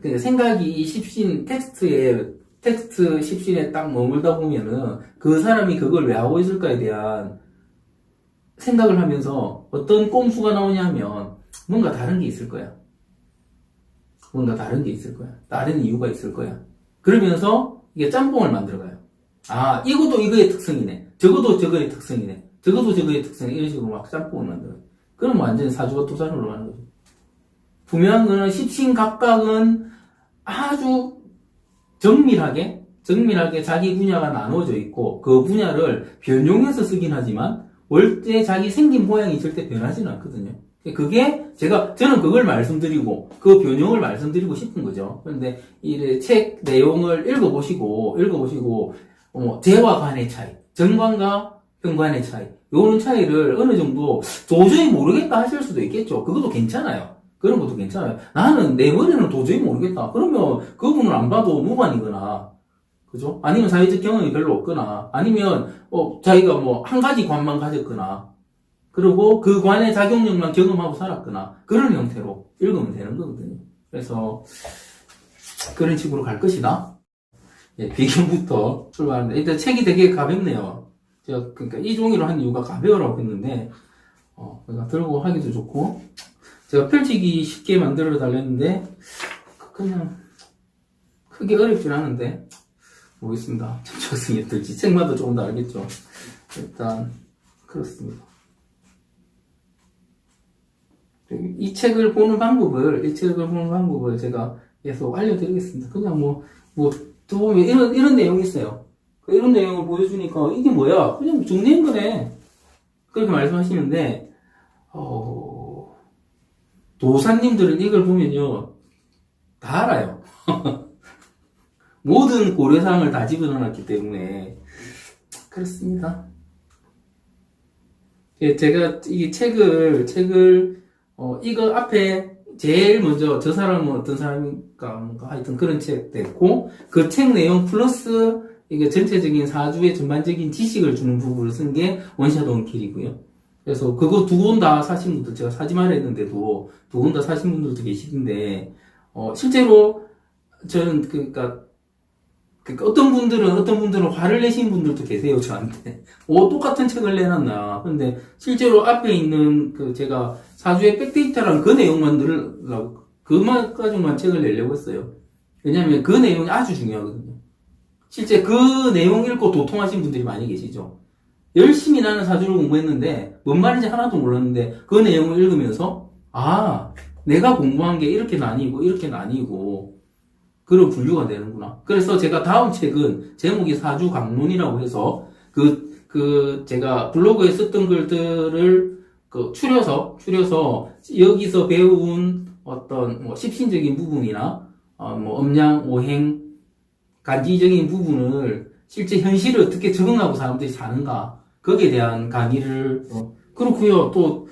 이 십신 텍스트 십신에 딱 머물다 보면은 그 사람이 그걸 왜 하고 있을까에 대한 생각을 하면서 어떤 꼼수가 나오냐 하면 뭔가 다른 게 있을 거야. 뭔가 다른 게 있을 거야. 다른 이유가 있을 거야. 그러면서 이게 짬뽕을 만들어가요. 아, 이것도 이거의 특성이네. 저것도 저거의 특성이네. 저것도 저거의 특성이네. 이런 식으로 막 짬뽕을 만들어요. 그럼 완전히 사주가 토산으로 가는 거죠. 분명한 거는 십신 각각은 아주 정밀하게 자기 분야가 나눠져 있고 그 분야를 변용해서 쓰긴 하지만 원래 자기 생긴 모양이 절대 변하지는 않거든요. 그게 저는 그걸 말씀드리고 그 변형을 말씀드리고 싶은 거죠. 그런데 이 책 내용을 읽어보시고 재와 관의 차이, 정관과 현관의 차이, 요런 차이를 어느 정도 도저히 모르겠다 하실 수도 있겠죠. 그것도 괜찮아요. 그런 것도 괜찮아요. 나는 내 머리는 도저히 모르겠다. 그러면 그분을 안 봐도 무관이거나, 그죠? 아니면 사회적 경험이 별로 없거나, 아니면 자기가 한 가지 관만 가졌거나, 그리고 그 관의 작용력만 경험하고 살았거나, 그런 형태로 읽으면 되는 거거든요. 그래서 그런 식으로 갈 것이다. 예, 배경부터 출발하는데 일단 책이 되게 가볍네요. 제가 그러니까 이 종이로 한 이유가 가벼우라고 했는데, 그러니까 들고 하기도 좋고. 제가 펼치기 쉽게 만들어 달랬는데 그냥 크게 어렵진 않은데 모르겠습니다. 참좋습니다. 들지 책마다 조금 다르겠죠. 일단 그렇습니다. 이 책을 보는 방법을 제가 계속 알려드리겠습니다. 그냥 또 보면 이런 내용이 있어요. 이런 내용을 보여주니까 이게 뭐야? 그냥 정리한 거네. 그렇게 말씀하시는데 도사님들은 이걸 보면요, 다 알아요. 모든 고려사항을 다 집어넣었기 때문에. 그렇습니다. 예, 제가 이 이거 앞에 제일 먼저 저 사람은 어떤 사람인가, 하여튼 그런 책 됐고, 그 책 내용 플러스 이게 전체적인 사주의 전반적인 지식을 주는 부분을 쓴 게 원샷 원킬이고요. 그래서 그거 두 권 다 사신 분들, 제가 사지 말라 했는데도 두 권 다 사신 분들도 계시던데, 실제로 저는 그러니까 어떤 분들은 화를 내신 분들도 계세요, 저한테. 똑같은 책을 내놨나. 근데 실제로 앞에 있는 제가 사주의 백데이터랑 그 내용만 들으려고, 그만 가지고만 책을 내려고 했어요. 왜냐면 그 내용이 아주 중요하거든요. 실제 그 내용 읽고 도통하신 분들이 많이 계시죠. 열심히 나는 사주를 공부했는데 뭔 말인지 하나도 몰랐는데 그 내용을 읽으면서 내가 공부한 게 이렇게 나뉘고 그런 분류가 되는구나. 그래서 제가 다음 책은 제목이 사주 강론이라고 해서 제가 블로그에 썼던 글들을 추려서 여기서 배운 어떤 십신적인 부분이나 음양 오행 간지적인 부분을 실제 현실을 어떻게 적응하고 사람들이 사는가, 거기에 대한 강의를, 그렇고요. 또,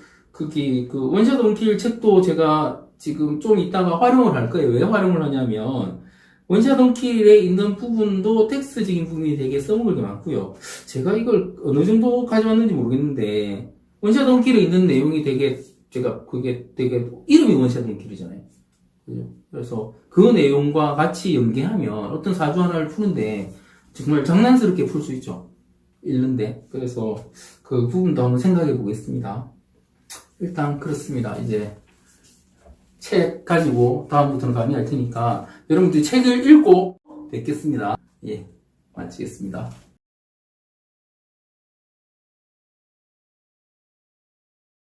원샷 원킬 책도 제가 지금 좀 이따가 활용을 할 거예요. 왜 활용을 하냐면, 원샷 원킬에 있는 부분도 텍스트적인 부분이 되게 써먹을 게 많고요. 제가 이걸 어느 정도 가져왔는지 모르겠는데, 원샷 원킬에 있는 내용이 그게 되게, 이름이 원샷 원킬이잖아요. 그죠? 그래서 그 내용과 같이 연계하면 어떤 사주 하나를 푸는데, 정말 장난스럽게 풀 수 있죠. 읽는데. 그래서 그 부분도 한번 생각해 보겠습니다. 일단 그렇습니다. 이제 책 가지고 다음부터는 강의할 테니까 여러분들이 책을 읽고 뵙겠습니다. 예, 마치겠습니다.